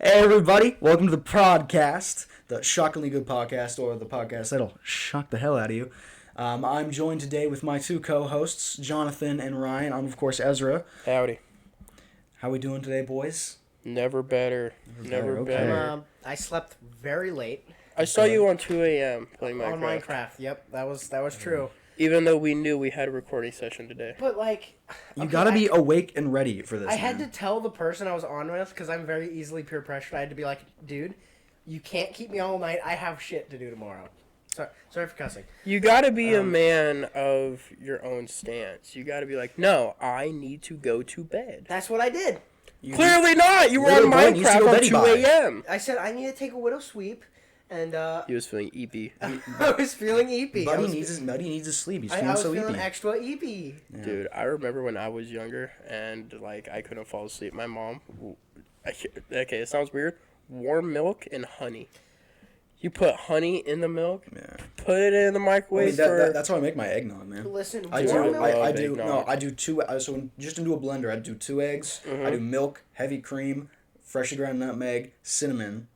Hey everybody, welcome to the Prodcast, the shockingly good podcast, or the podcast that'll shock the hell out of you. I'm joined today with my two co-hosts, Jonathan and Ryan. I'm of course Ezra. Howdy. How we doing today, boys? Never better. Never okay. better. I slept very late I saw you on 2 a.m. playing Minecraft. on Minecraft. Yep, that was true. Even though we knew we had a recording session today. But like, You okay, gotta be awake and ready for this. I had to man. tell the person I was on with because I'm very easily peer pressured. I had to be like, dude, you can't keep me all night. I have shit to do tomorrow. Sorry for cussing. You gotta be a man of your own stance. You gotta be like, no, I need to go to bed. That's what I did. Clearly not! You were on Little boy needs to Minecraft go on Betty 2 Bye. a.m. I said I need to take a widow sweep, and He was feeling EP. I was feeling eepy. Buddy needs his sleep. He's I feeling was so feeling eepy. extra eepy. Yeah. Dude, I remember when I was younger and, I couldn't fall asleep. My mom... Okay, it sounds weird. Warm milk and honey. You put honey in the milk, Yeah. put it in the microwave That's how I make my eggnog, man. Listen, I warm do. milk. I do. eggnog. No, I do two. So just into a blender, I do 2 eggs. I do milk, heavy cream, freshly ground nutmeg, cinnamon,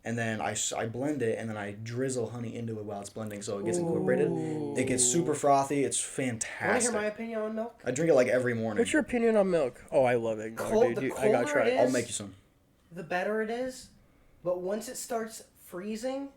and then I blend it, and then I drizzle honey into it while it's blending, so it gets incorporated. It gets super frothy. It's Want to fantastic. hear my opinion on milk? I drink it like every morning. What's your opinion on milk? Oh, I love eggnog, Cold- dude. the I gotta colder try it it. I'll is- make you some. The better it is, but once it starts freezing,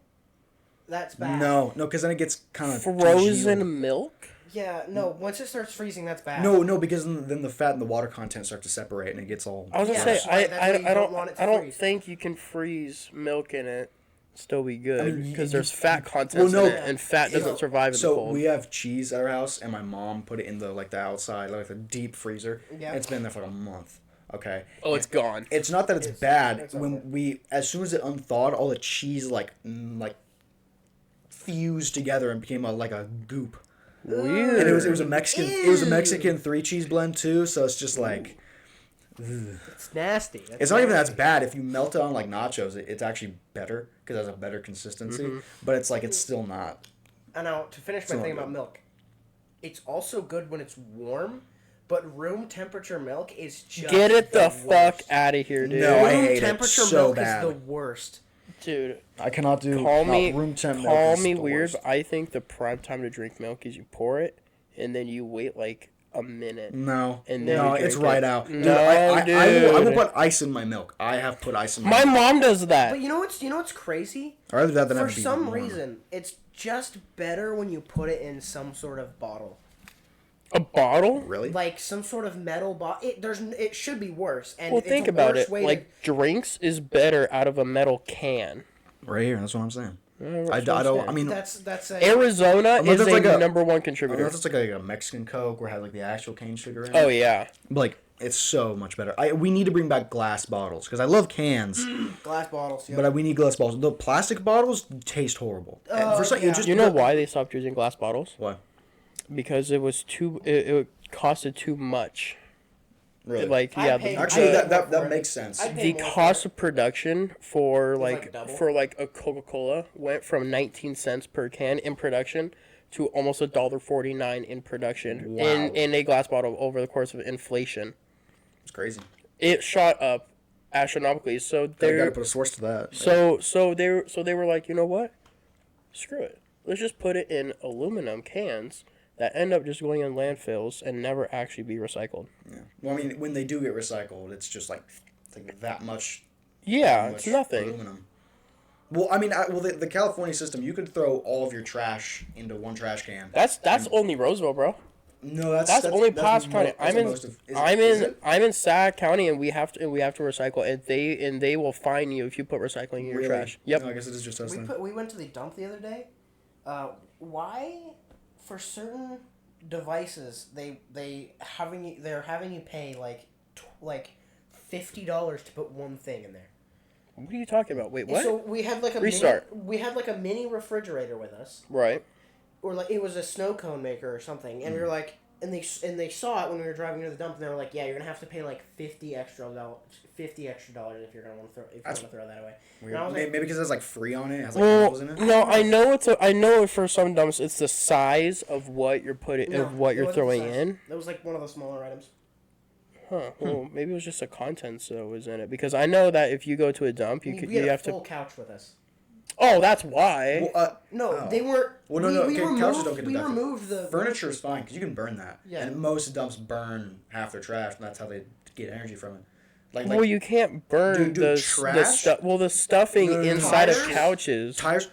that's bad. No, because then it gets kind of Frozen milk? Yeah, no. Once it starts freezing, that's bad. No, because then the fat and the water content start to separate, and it gets all. I was gonna Yeah, say that's why- that's why you I don't want it to I don't freeze. think you can freeze milk in it, still be good mean, because you- there's fat content no, in it, and fat doesn't survive in the So cold. we have cheese at our house, and my mom put it in the outside, the deep freezer. Yeah. It's been there for a month. Okay. Oh, it's gone. It's not that it's bad. it's When okay. as soon as it unthawed, all the cheese fused together and became like a goop. Weird. And it was a Mexican 3 cheese blend too. So it's just like It's nasty. it's not even that's bad. If you melt it on nachos, it's actually better because it has a better consistency. But it's still not. And now to finish my It's thing not about good. milk, it's also good when it's warm, but room temperature milk is just Get it the worst. fuck out of here, dude. No, I Room hate it temperature so milk bad. is the worst. Dude, I cannot do call me room temp milk. call is me the weird, worst. but I think the prime time to drink milk is you pour it and then you wait like a minute. No, And then no, you it's drink right it. out. Dude, No, I will dude. put ice in my milk. I have put ice in my My milk. mom does that. But you know what's crazy? I'd rather that than For have it be some warm. reason, it's just better when you put it in some sort of bottle, A bottle? Really? like some sort of metal bottle. It should be worse. And Well, it's think a about worse it. way Like, drinks is better out of a metal can. Right here. That's what I'm saying. That's I what I'm don't. saying. I mean, that's a Arizona Unless is it's like a a- number one I contributor. know it's like a Mexican Coke where it has the actual cane sugar in it. Oh, yeah. But it's so much better. We need to bring back glass bottles because I love cans, glass bottles. Yeah. but we need glass bottles. The plastic bottles taste horrible. And for some, yeah. it just You know why they stopped using glass bottles? Why? Because it was it costed too much. Really? Like, I yeah, paid- Actually, I- that makes sense. I- the more for cost it. of production for like double? a Coca-Cola went from 19 cents per can in production to almost $1.49 in production Wow. in a glass bottle over the course of inflation. It's crazy. It shot up astronomically. So I gotta they're put a source to that. so they were like, you know what? Screw it. Let's just put it in aluminum cans that end up just going in landfills and never actually be recycled. Yeah. Well, I mean, when they do get recycled, it's just like that much. Yeah, much it's nothing. Aluminum. Well, I mean, the California system, you could throw all of your trash into one trash can. That's only Roseville, bro. No, That's only Placer County. that's most of- is it? I'm in Sac County, and we have to recycle, and they will fine you if you put recycling in your Really? trash. Yep. No, I guess it is just us then. We went to the dump the other day. Why, for certain devices, they're having you pay like $50 to put one thing in there. What are you talking about? Wait, what? So we had like a Restart. we had like a mini refrigerator with us, Right. or like it was a snow cone maker or something, and we were like, and they saw it when we were driving to the dump, and they were like, yeah, you're gonna have to pay like $50 extra if you're gonna want to throw that away. Weird. And I was like, Maybe because it has like free on it. It has like Well, chemicals in it. no, I know for some dumps it's the size of what you're putting No, of what it you're wasn't throwing the size. in. That was like one of the smaller items. Huh. Well, maybe it was just the contents that was in it, because I know that if you go to a dump, We you had have a full to. couch with us. Oh, that's why. Well, No, they weren't. Well, no, we okay, couches don't get we deducted. removed the Furniture is fine because you can burn that. Yeah. And most dumps burn half their trash, and that's how they get energy from it. Well, you can't burn the trash? stuff. Well, the stuffing No. inside of Tires? couches. Tires.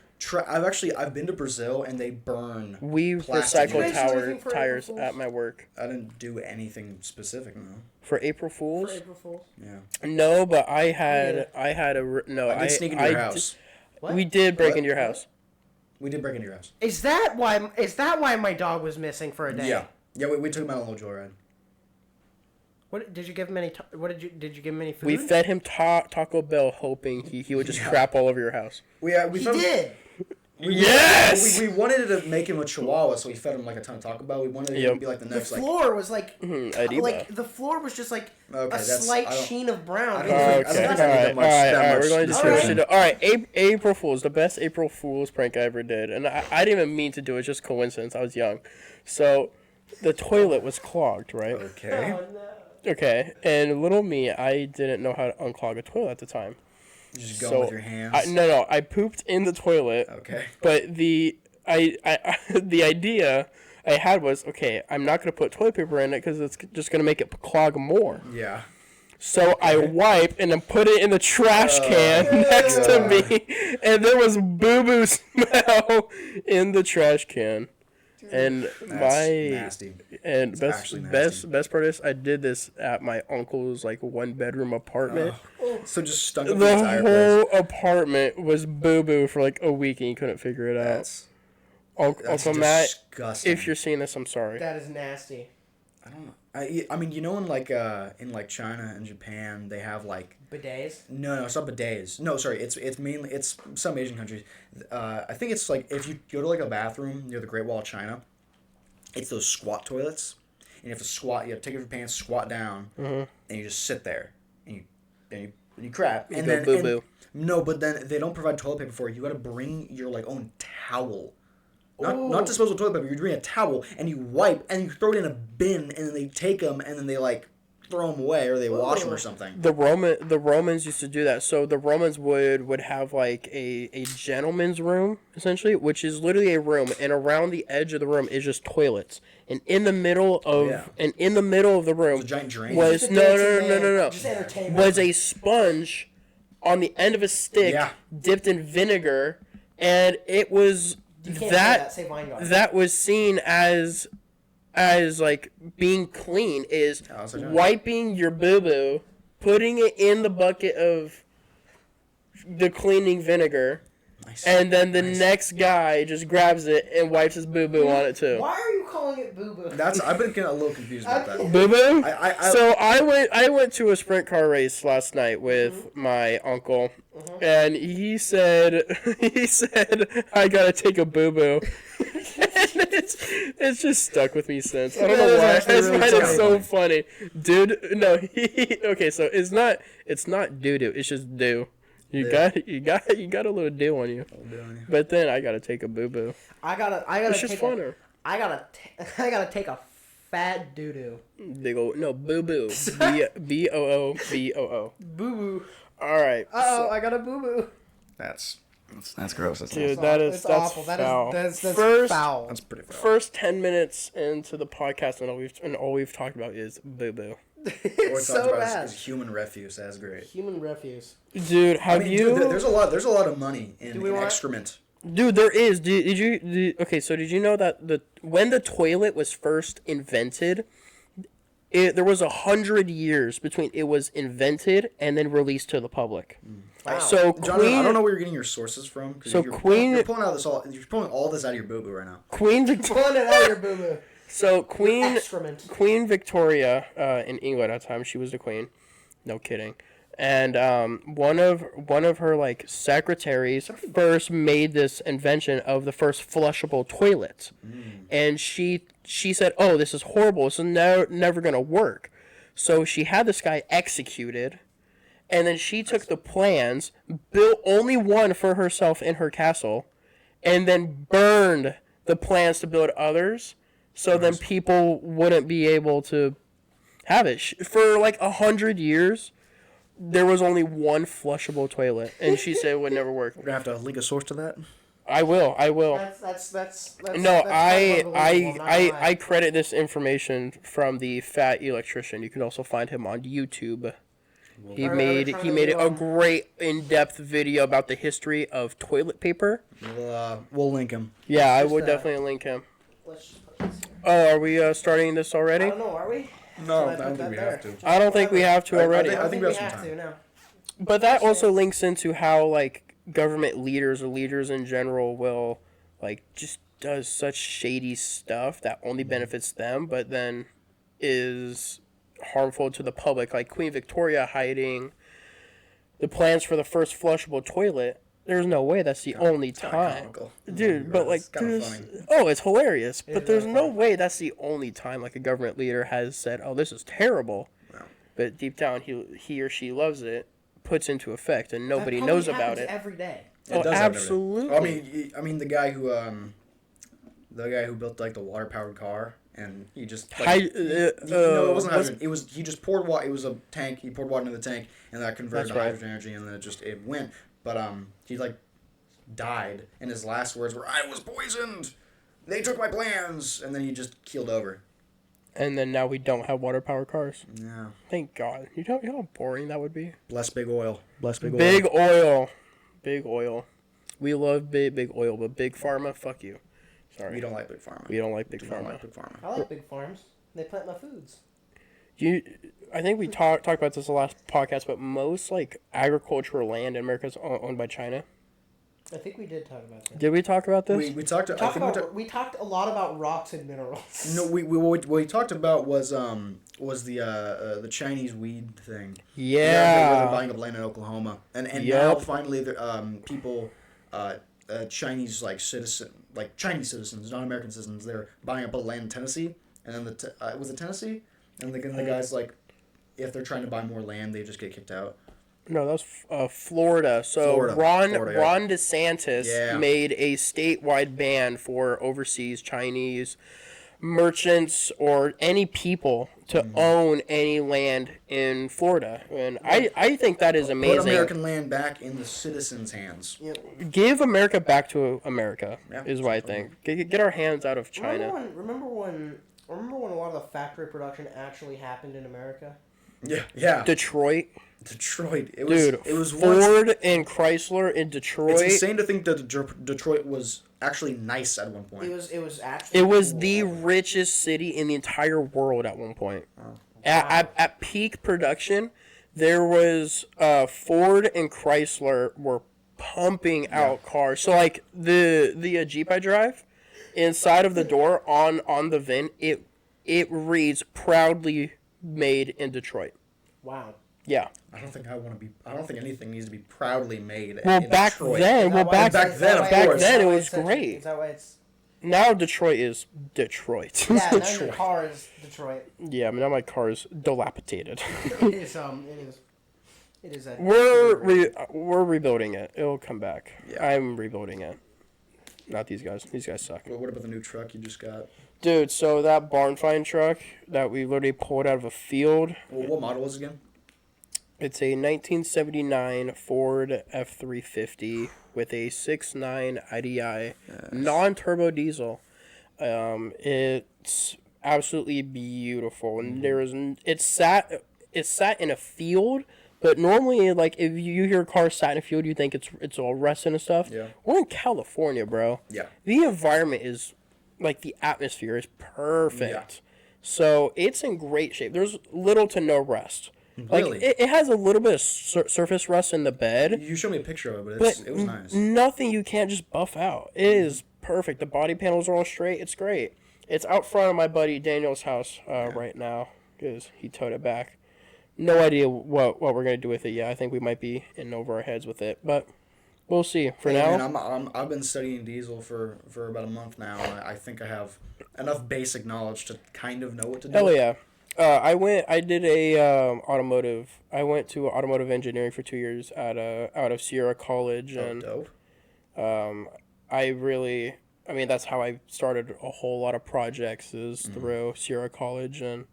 I've been to Brazil and they burn. We plastic. recycle Did you guys do anything for tires April at Fools? my work. I didn't do anything specific, no. For April Fools? for April Fools. Yeah. No, but I had Yeah. no. I did sneak into your house. What? We did break What? into your house. We did break into your house. Is that why my dog was missing for a day? Yeah. Yeah, we took him on a little joyride. What did you give him any? Did you give him any food? We fed him Taco Bell, hoping he would just crap all over your house. We He did. Yes! We wanted to make him a chihuahua, so we fed him like a ton of Taco Bell. We wanted him to be like the The next floor was like, Adiba. the floor was just like Okay, a that's- slight I don't- sheen of brown. I It don't was think- Okay, I all don't think I need right, that much we're going to description. switch it. All right, April Fool's, the best April Fool's prank I ever did, and I didn't even mean to do it, just coincidence. I was young, so the toilet was clogged, right? Okay. Oh, no. Okay, and little me, I didn't know how to unclog a toilet at the time. You just go with your hands. No, I pooped in the toilet. Okay. But the idea I had was, okay, I'm not gonna put toilet paper in it because it's just gonna make it clog more. Yeah. So I wipe and then put it in the trash can next to me, and there was boo-boo smell in the trash can. And That's nasty. and That's actually nasty. best part is I did this at my uncle's like 1-bedroom apartment. So just stunk up the The entire whole place. apartment was boo-boo for like a week and you couldn't figure it out. That's Uncle Matt, disgusting. if you're seeing this, I'm sorry. That is nasty. I don't know. I mean, you know, in like China and Japan, they have like Bidets. no, it's not bidets. No, sorry, it's mainly it's some Asian countries. I think it's like if you go to like a bathroom near the Great Wall of China, it's those squat toilets, and you have to squat. You have to take off your pants, squat down, and you just sit there, and you crap, and go then boo-boo. no, but then they don't provide toilet paper for you. You got to bring your like own towel. Not disposable toilet paper. You bring a towel and you wipe and you throw it in a bin and then they take them and then they like throw them away or they wash them or something. The Romans used to do that. So the Romans would have like a gentleman's room essentially, which is literally a room, and around the edge of the room is just toilets, and in the middle of the room A giant drain. was Just a no dancing man. no Just entertainment. was a sponge on the end of a stick Yeah. dipped in vinegar, and it was You can't that say Weingart. that was seen as like being clean is that's what I meant. wiping your boo-boo, putting it in the bucket of the cleaning vinegar, Nice. and then the next guy just grabs it and wipes his boo-boo on it too. Why are you calling it boo boo? I've been getting a little confused about that. Boo-boo? I- So I went to a sprint car race last night with my uncle, and he said I gotta take a boo-boo. And it's just stuck with me since. I don't know That is why. actually It's really so funny, dude. No, okay. So it's not doo-doo. It's just do. You got a little do on you. But then I gotta take a boo-boo. I gotta It's just take funner. I gotta take a fat doo doo. They go no boo-boo. Boo. Boo boo. All right. I got a boo boo. That's gross. That's Dude, It's that's awful. foul. That's First- foul. That's pretty foul. First 10 minutes into the podcast, and all we've talked about is boo boo. What we It's talked so about bad. is human refuse. That's great. Human refuse. Dude, have you? Dude, there's a lot of money in we want- excrement. Dude, there is. Okay, so did you know that when the toilet was first invented, there was 100 years between it was invented and then released to the public. Wow. So Jonathan, I don't know where you're getting your sources from. 'Cause So you're Queen- you're pulling all this out of your boo boo right now. Queen Pulling it out of your boo boo. So Queen Excrement. Victoria in England at the time, she was the queen. No kidding. And one of her like secretaries first made this invention of the first flushable toilet, and she said, "Oh, this is horrible. This is never gonna work." So she had this guy executed, and then she took the plans, built only one for herself in her castle, and then burned the plans to build others. So then people wouldn't be able to Have it. For like 100 years, there was only one flushable toilet, and she said it would never work. We're gonna have to link a source to that. I will. That's No, that's kind of unbelievable, I'm not gonna lie. I credit this information from the Fat Electrician. You can also find him on YouTube. He Are we made trying he to made do, a great in-depth video about the history of toilet paper. We'll link him. Yeah, I Just, would definitely link him. Let's just put this here. Oh, are we starting this I already? don't know, are we? No, Should I don't put think we that have there? to. I don't think we have to already. I think we have some have time. to, no. But that also links into how like government leaders or leaders in general will like just does such shady stuff that only benefits them, but then is harmful to the public. Like Queen Victoria hiding the plans for the first flushable toilet. There's no way that's the only time. Comical. Dude, but like, It's kinda there's, funny. oh, it's hilarious. But is there's really no funny. way that's the only time like a government leader has said, "Oh, this is terrible," Wow. but deep down he or she loves it, puts into effect, and That nobody probably knows about happens it. every day. Oh, does happen every day. absolutely. I mean, the guy who built like the water powered car, and he just like, Hi- no, it wasn't was- hydrogen. It was he just poured water. It was a tank. He poured water into the tank, and that converted That's to right. hydrogen energy, and then it went. But he like died, and his last words were, "I was poisoned. They took my plans," and then he just keeled over. And then now we don't have water powered cars. Yeah. Thank God. You know how boring that would be. Bless big oil. Bless big oil. Big oil, big oil. We love big oil, but big pharma, fuck you. Sorry, We don't like big pharma. we don't like big We don't pharma. like big pharma. I like big farms. They plant my foods. I think we talked about this the last podcast, but most like agricultural land in America is owned by China. I think we did talk about that. Did we talk about this? We talked. I think We talked a lot about rocks and minerals. No, what we talked about was the Chinese weed thing. Yeah. Where they're buying up land in Oklahoma, and now Yup. finally the people, Chinese Chinese citizens, not American citizens, they're buying up a land in Tennessee, and then was it Tennessee, and the guys like, if they're trying to buy more land, they just get kicked out. No, that was Florida. So Florida, yeah. Ron DeSantis Yeah. made a statewide ban for overseas Chinese merchants or any people to own any land in Florida, and I think that is Put amazing. American land back in the citizens' hands. Give America back to America Yeah, is what I think. Get our hands out of China. Remember when a lot of the factory production actually happened in America? Yeah. Detroit, Detroit. It was Ford once, and Chrysler in Detroit. it's insane to think that Detroit was actually nice at one point. It was actually. It was cool. the richest city in the entire world at one point. Oh. At peak production, there was Ford and Chrysler were pumping out cars. So like the Jeep I drive, inside of the door on the VIN, it reads proudly made in Detroit. Wow. Yeah. I don't think anything needs to be proudly made. Well, in back Detroit. then, Is that why back then, of course. then it why was it's such- great. Is that why it's? Now Detroit is Detroit. Yeah, now your car is Detroit. Yeah, I mean, now my car is dilapidated. It is. It is. We're rebuilding it. It'll come back. Yeah. I'm rebuilding it. Not these guys. These guys suck. What about the new truck you just got? Dude, so that barn find truck that we literally pulled out of a field, Well, what model is it again? it's a 1979 Ford F350 with a 6.9 IDI non-turbo diesel. It's absolutely beautiful, and it's sat in a field. But normally, like, if you hear a car sat in a field, you think it's all rusting and stuff. Yeah. We're in California, bro. Yeah. The environment is, like, the atmosphere is perfect. Yeah. So it's in great shape. There's little to no rust. Really? Like, it has a little bit of surface rust in the bed, You showed me a picture of it, but it was nice. nothing you can't just buff out. It is perfect. The body panels are all straight. It's great. It's out front of my buddy Daniel's house right now because he towed it back. No idea what we're gonna do with it yet. I think we might be in over our heads with it, but we'll see. For Hey, now, man, I've been studying diesel for about a month now, and I think I have enough basic knowledge to kind of know what to do. hell yeah. I went to automotive engineering for 2 years out of Sierra College, Oh, and dope. I mean, that's how I started a whole lot of projects is through Sierra College, and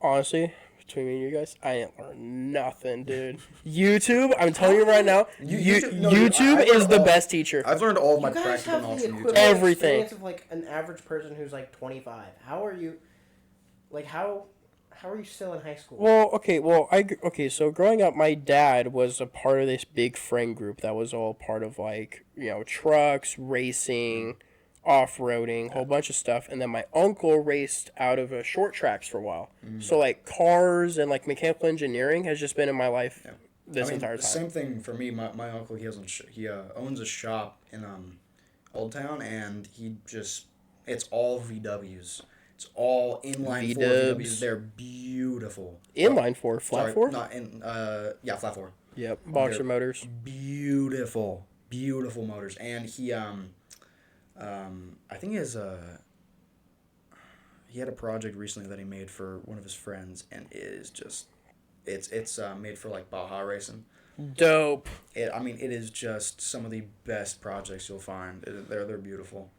honestly, between me and you guys, I ain't learned nothing, dude. YouTube, I'm telling you right now, YouTube is the best teacher. I've learned all of my You guys practical have knowledge the from YouTube. equivalent Everything. experience of like an average person who's like 25. How are you? Like how are you still in high school? Well, so growing up, my dad was a part of this big friend group that was all part of like, trucks, racing, off-roading, whole bunch of stuff. And then my uncle raced out of short tracks for a while. So like cars and like mechanical engineering has just been in my life this entire time. Same thing for me. My uncle, he owns a shop in Old Town, and it's all VWs. It's all inline 4 VWs. They're beautiful. Inline 4, flat 4? Not in, flat 4. Yep, boxer They're motors. Beautiful motors. And he, I think he had a project recently that he made for one of his friends, and it is just, it's made for like Baja racing. Dope. It is just some of the best projects you'll find. They're beautiful.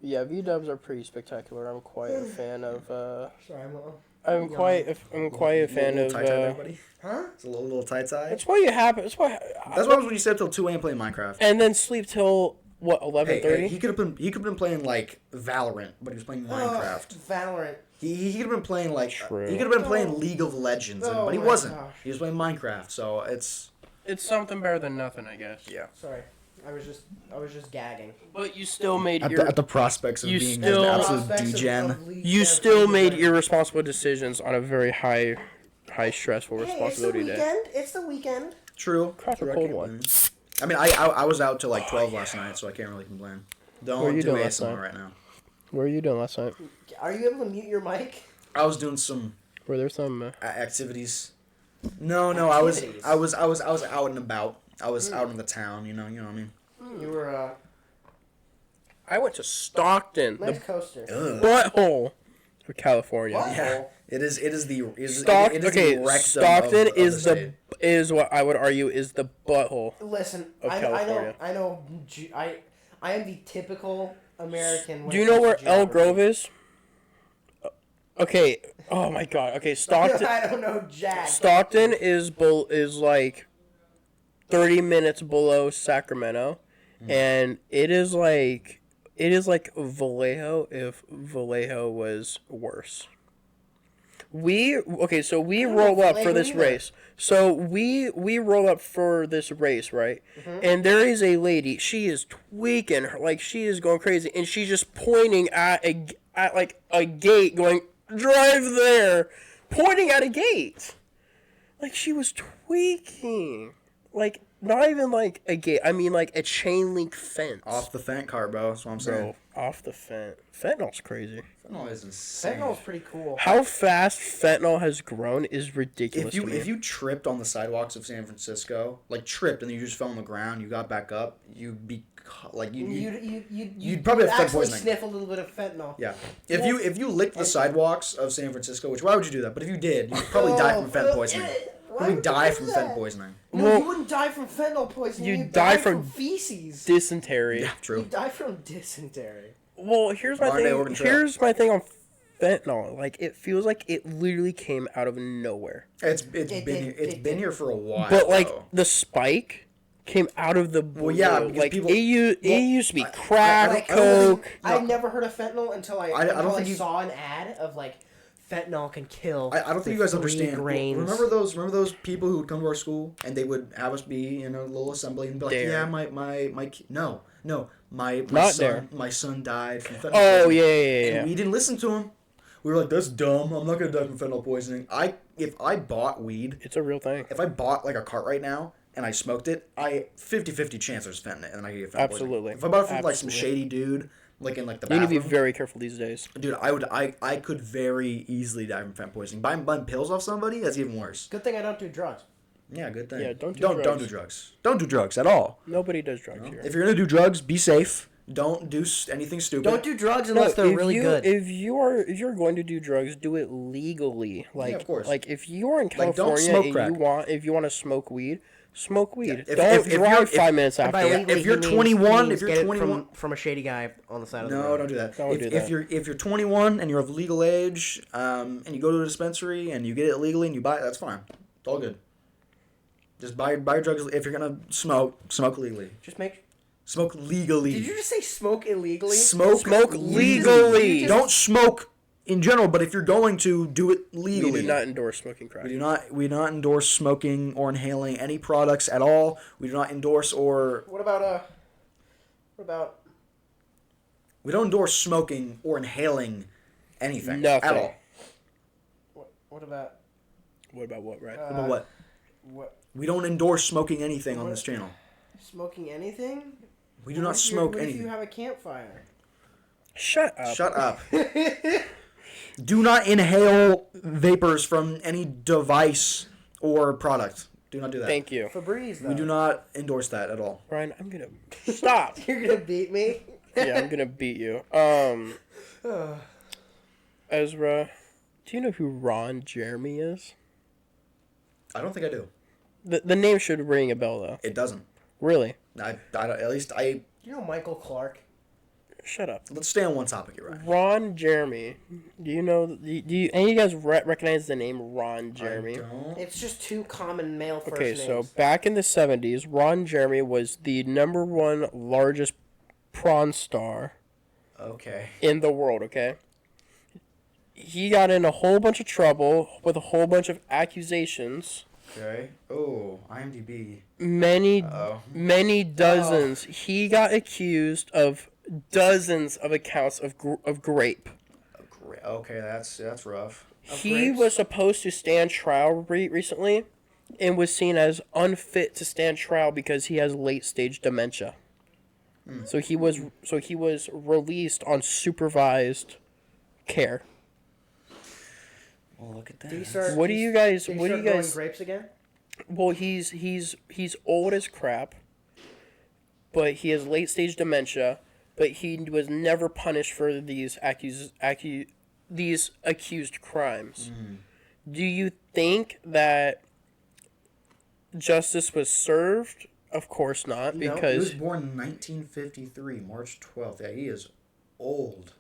Yeah, V-dubs are pretty spectacular. I'm quite a fan of. Sorry, I'm quite a fan of. Huh? It's a little tight tie. That's why you have. That's what happens when you stay up till 2 a.m. playing Minecraft. And then sleep till what 11:30. Hey, he could have been playing like Valorant, but he was playing Minecraft. Valorant. He could have been playing like True. He could have been playing League of Legends, but he wasn't. Gosh. He was playing Minecraft, so it's something better than nothing, I guess. Yeah. Sorry, I was just gagging. But you still made at the prospects of being an absolute degen. You still made irresponsible decisions on a very high stressful responsibility day. It's the weekend. True. Crack a cold one. I mean, I was out till like 12 last night, so I can't really complain. Don't do ASMR right now. What were you doing last night? Are you able to mute your mic? I was doing some. Were there some activities? No, I was out and about. I was out in the town. You know what I mean. You were I went to Stockton, nice coaster. butthole of California. Butthole? It is the Stockton is what I would argue is the butthole. Listen, of California. I am the typical American. Do you know where Elk Grove is? Okay. Oh my God. Okay, Stockton. I don't know Jack. Stockton is like 30 minutes below Sacramento, and it is like Vallejo if Vallejo was worse. We roll up for this race. So we roll up for this race, right? Mm-hmm. And there is a lady. She is tweaking her, like she is going crazy, and she's just pointing at a gate, going drive there, pointing at a gate, like she was tweaking, like not even like a gate. I mean like a chain link fence. Off the fent car, bro. That's what I'm saying. Bro, off the fent. Fentanyl's crazy. Fentanyl is insane. Fentanyl's pretty cool. How fast fentanyl has grown is ridiculous. If you tripped on the sidewalks of San Francisco, like tripped and then you just fell on the ground, you got back up, you'd be like you'd probably have food poisoning. Sniff a little bit of fentanyl. Yeah. If you licked the sidewalks of San Francisco, which why would you do that? But if you did, you'd probably die from fentanyl poisoning. Probably die from fentanyl poisoning. No, you wouldn't die from fentanyl poisoning. You die from feces. Dysentery. Yeah, true. You die from dysentery. Well, here's my thing. Here's my thing on fentanyl. Like, it feels like it literally came out of nowhere. It's been here for a while. But like the spike came out of the blue. Well, yeah, like people, it used to be crack, coke. I never heard of fentanyl until I saw an ad of like fentanyl can kill. I don't think you guys understand. Grains. Remember those people who would come to our school and they would have us be in a little assembly and be like, yeah, my son died from fentanyl. Oh yeah. And we didn't listen to him. We were like, that's dumb. I'm not gonna die from fentanyl poisoning. If I bought weed, it's a real thing. If I bought like a cart right now and I smoked it, 50-50 chance there's fentanyl and I get fentanyl Absolutely. poisoning. If I bought it from like some shady dude, like in like the bathroom, you need to be very careful these days. Dude, I could very easily die from fentanyl poisoning. Buying pills off somebody, that's even worse. Good thing I don't do drugs. Yeah, good thing. Yeah, don't do drugs. Don't do drugs at all. Nobody does drugs here. If you're gonna do drugs, be safe. Don't do anything stupid. Don't do drugs unless they're really good. If you're going to do drugs, do it legally. Like, yeah, of course. Like if you are in California don't smoke crack. If you want to smoke weed, Smoke weed. Yeah, Don't drive 5 minutes By after. legally, if you're he 21, means if you're get it 21 from a shady guy on the side of the No, road. don't do that. Don't do that. If you're 21 and you're of legal age, and you go to a dispensary and you get it legally and you buy it, that's fine. It's all good. Just buy your drugs. If you're gonna smoke legally. Just make. Smoke legally. Did you just say smoke illegally? Smoke legally. Don't smoke in general, but if you're going to, do it legally. We do not endorse smoking crack. We do not endorse smoking or inhaling any products at all. We do not endorse or. What about We don't endorse smoking or inhaling anything Nothing. at all. what about What about what, right? About what? what We don't endorse smoking anything on this channel. smoking anything? We do not smoke What if anything. you have a campfire? Shut up. Shut up. Do not inhale vapors from any device or product. Do not do that. Thank you. Febreze, though. We do not endorse that at all. Ryan, I'm gonna stop. You're gonna beat me. Yeah, I'm gonna beat you. Ezra, do you know who Ron Jeremy is? I don't think I do. The name should ring a bell though. It doesn't. Really? I don't, at least I. You know Michael Clark? Shut up. Let's stay on one topic here, Ryan. Ron Jeremy. Do you know? Do you any of you guys recognize the name Ron Jeremy? I don't. It's just two common male first Okay, names. so back in the 70s, Ron Jeremy was the #1 largest prawn star Okay. in the world, okay? He got in a whole bunch of trouble with a whole bunch of accusations. Okay. Oh, IMDb. Many dozens. He got accused of dozens of accounts of grape. Okay, that's rough. He grapes? was supposed to stand trial recently and was seen as unfit to stand trial because he has late stage dementia. So he was released on supervised care. Well, look at that. Did he start, What do you guys did he what do you start growing guys grapes again? Well, he's old as crap, but he has late stage dementia, but he was never punished for these accused crimes. Do you think that justice was served? Of course not, No. He was because born in 1953, March 12th. Yeah, he is old.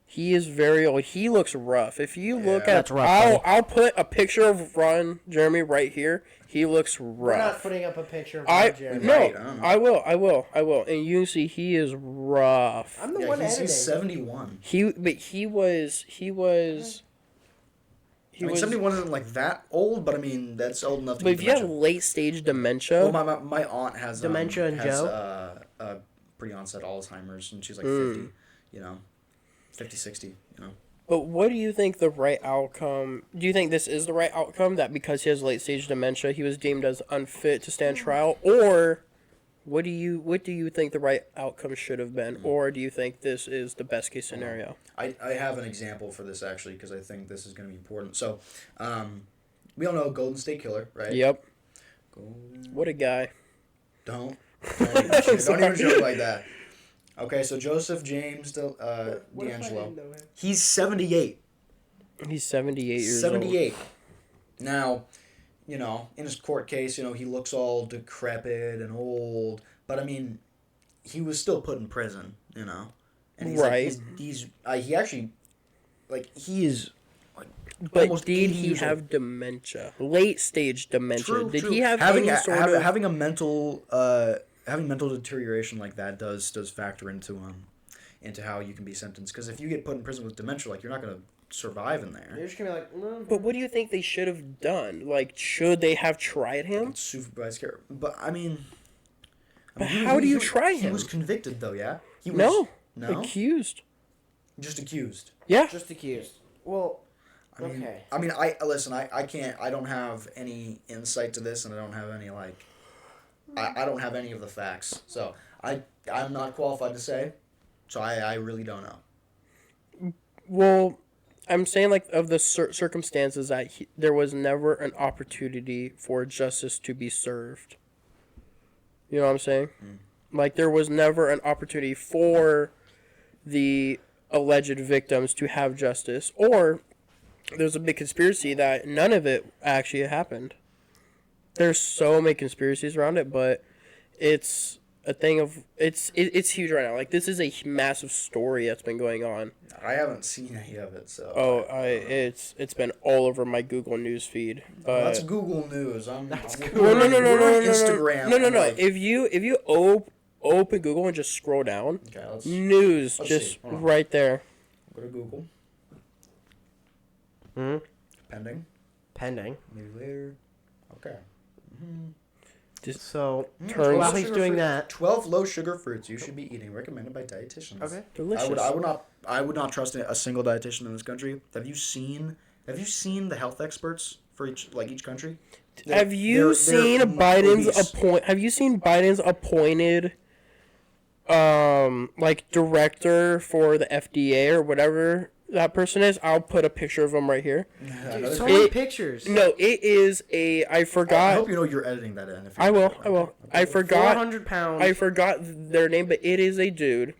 he is very old. He looks rough. If you look at, That's rough, buddy. I'll put a picture of Ron Jeremy right here. He looks We're not rough. putting up a picture of I Jeremy. no, Right, I don't know. I will, and you can see he is rough. I'm the Yeah, one he's editing. 71. He was. I mean, 71 isn't like that old, but I mean that's old enough to But be if you have dementia. late stage dementia, Well, my aunt has Dementia and has, Joe? pre-onset Alzheimer's, and she's like 50. You know, 50, 60. You know. but what do you think the right outcome? Do you think this is the right outcome, that because he has late stage dementia, he was deemed as unfit to stand trial, or what do you think the right outcome should have been, or do you think this is the best case scenario? I have an example for this actually because I think this is going to be important. So, we all know Golden State Killer, right? Yep. Golden... What a guy. Don't even joke like that. Okay, so Joseph James What if I D'Angelo. didn't know him? He's 78. He's 78 years 78. Now, you know, in his court case, you know, he looks all decrepit and old, but I mean, he was still put in prison, you know. And he's Right. Like, he actually, like, he is. Like, But almost did 80 he years have old. dementia? Late stage dementia. True, Did true. he have having any sort of having a mental having mental deterioration like that does factor into how you can be sentenced? Because if you get put in prison with dementia, like, you're not gonna survive in there. You're just gonna be like, But what do you think they should have done? Like, should they have tried him? Supervised care, but I mean. But how do you try He him? was convicted though, yeah. He was, No. no, Accused. just accused. Yeah. just accused. Well, I mean, okay. I mean, listen. I can't. I don't have any insight to this, and I don't have any like. I don't have any of the facts, so I'm not qualified to say. So I really don't know. Well, I'm saying, like, of the circumstances that there was never an opportunity for justice to be served. You know what I'm saying? Like, there was never an opportunity for the alleged victims to have justice, or there's a big conspiracy that none of it actually happened. There's so many conspiracies around it, but it's a thing of it's huge right now. Like this is a massive story that's been going on. I haven't seen any of it, so. It's been all over my Google News feed. Well, that's Google News. No, we're on Instagram. No. Like, if you open Google and just scroll down, okay, news just right there. Go to Google. Pending. Maybe later. Okay. Just so turn. While he's doing that, 12 low sugar fruits you should be eating, recommended by dietitians. Okay. Delicious. I would not trust a single dietitian in this country. Have you seen the health experts for each country? Have you seen Biden's appointed director for the FDA or whatever that person is? I'll put a picture of him right here. Dude, so many pictures. No, it is I forgot. I hope you know you're editing that in. I will. Okay. I forgot. 400 pounds. I forgot their name, but it is a dude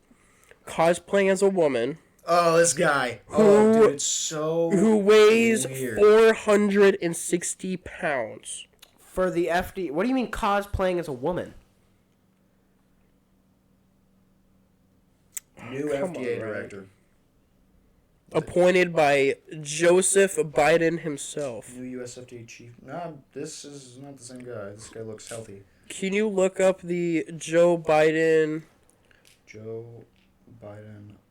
cosplaying as a woman. Oh, this guy. Dude, it's so who weighs weird. 460 pounds. For the FDA. What do you mean cosplaying as a woman? New FDA director. Appointed by Joseph Biden himself. New U.S. FDA chief. Nah, this is not the same guy. This guy looks healthy. Can you look up the Joe Biden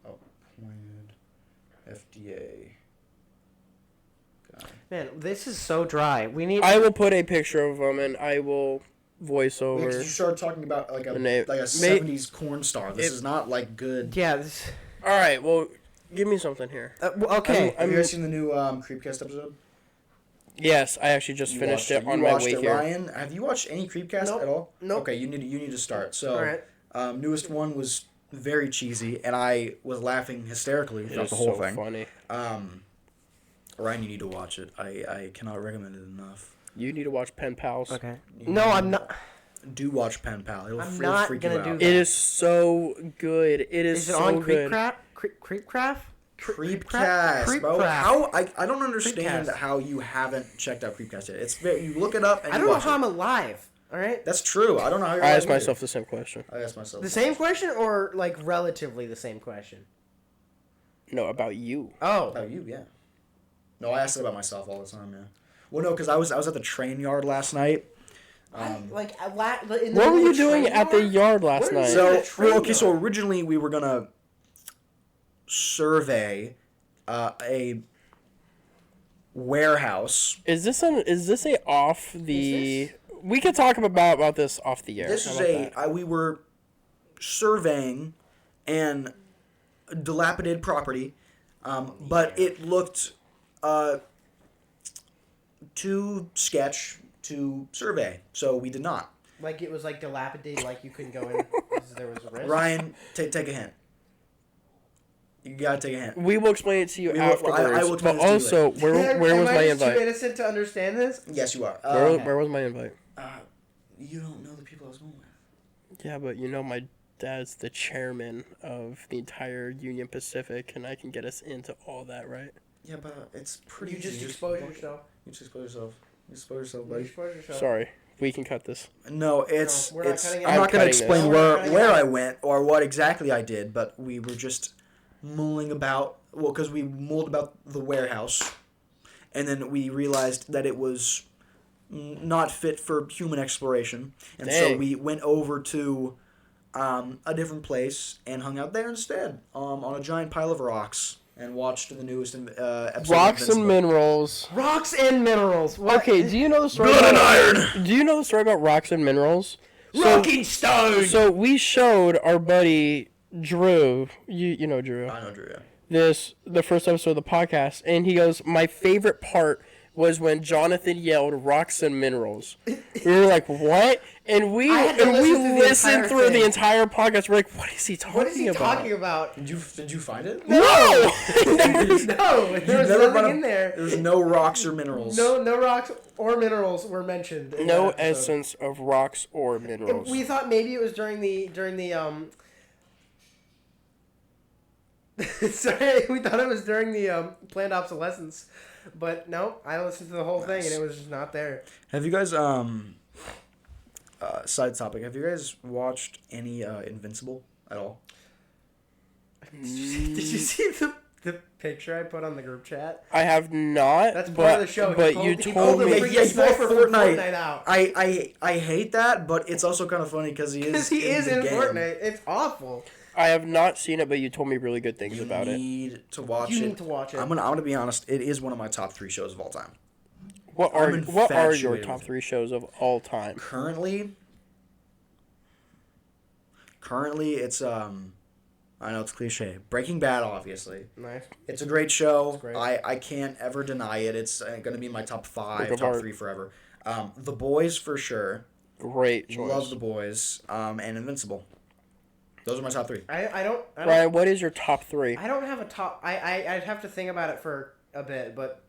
appointed FDA guy. Man, this is so dry. I will put a picture of him and I will voice over. You started talking about like a 70s porn star. This is not like good. Yeah. All right. Well, give me something here. Okay. Have you guys seen the new Creepcast episode? Yes, I actually just finished it on my way here. Ryan, have you watched any Creepcast at all? Nope. Okay, you need to start. So, all right. Newest one was very cheesy, and I was laughing hysterically throughout the whole thing. Funny. Ryan, you need to watch it. I cannot recommend it enough. You need to watch Pen Pals. Okay. No, I'm not. Do watch Pen Pal. It'll freak you out. It is so good. Is it so on good. Creepcraft? Creepcast, bro. How I don't understand how you haven't checked out Creepcast yet. It's you look it up and I don't know how I'm alive. All right. That's true. I don't know how you're. I asked myself the same question. The same question, or like relatively the same question? No, about you. Oh, about you, yeah. No, I ask it about myself all the time, yeah. Well, no, because I was at the train yard last night. What were you doing at the yard last night? So originally we were gonna survey a warehouse. Is this a off the? We could talk about this off the air. This is we were surveying an dilapidated property, but it looked too sketch to survey, so we did not. Like it was like dilapidated, like you couldn't go in because there was a risk. Ryan, take a hint. You gotta take a hint. We will explain it to you afterwards. I will explain but also, where was my invite? Too innocent to understand this? Yes, you are. Where was my invite? You don't know the people I was going with. Yeah, but my dad's the chairman of the entire Union Pacific, and I can get us into all that, right? Yeah, but it's pretty. You just expose yourself. You just expose yourself. You expose yourself, buddy. Sorry, we can cut this. No, it's. We're not cutting it. I'm not gonna explain where I went or what exactly I did, but we were just mulling about. Well, because we mulled about the warehouse, and then we realized that it was not fit for human exploration, and so we went over to a different place and hung out there instead, on a giant pile of rocks, and watched the newest episode. Rocks and Minerals. Rocks and Minerals. What? Okay, do you know the story? Blood and Iron. Do you know the story about Rocks and Minerals? Rocking Stone. So we showed our buddy Drew. You know Drew. I know Drew. Yeah. The first episode of the podcast, and he goes, my favorite part was when Jonathan yelled "Rocks and Minerals." We were like, "What?" And we listened through the entire podcast. We're like, "What is he talking about?" Did you find it? No. No. There was nothing in there. There's no rocks or minerals. No rocks or minerals were mentioned. No essence of rocks or minerals. We thought maybe it was during the Sorry, we thought it was during the planned obsolescence. But no, I listened to the whole thing and it was just not there. Have you guys side topic? Have you guys watched any Invincible at all? Did you see the picture I put on the group chat? I have not. That's part of the show. But you told me. Yeah, you bought Fortnite out. I hate that, but it's also kind of funny because he is in Fortnite. It's awful. I have not seen it, but you told me really good things about it. You need to watch it. You need to watch it. I'm gonna be honest. It is one of my top 3 shows of all time. What are your infatuated top with 3 shows of all time? Currently, it's I know it's cliche. Breaking Bad, obviously. Nice. It's a great show. It's great. I can't ever deny it. It's going to be in my top 5, Look top apart. 3 forever. The Boys for sure. Great choice. Love The Boys. And Invincible. Those are my top 3. I don't. Ryan, what is your top 3? I don't have a top. I'd have to think about it for a bit, but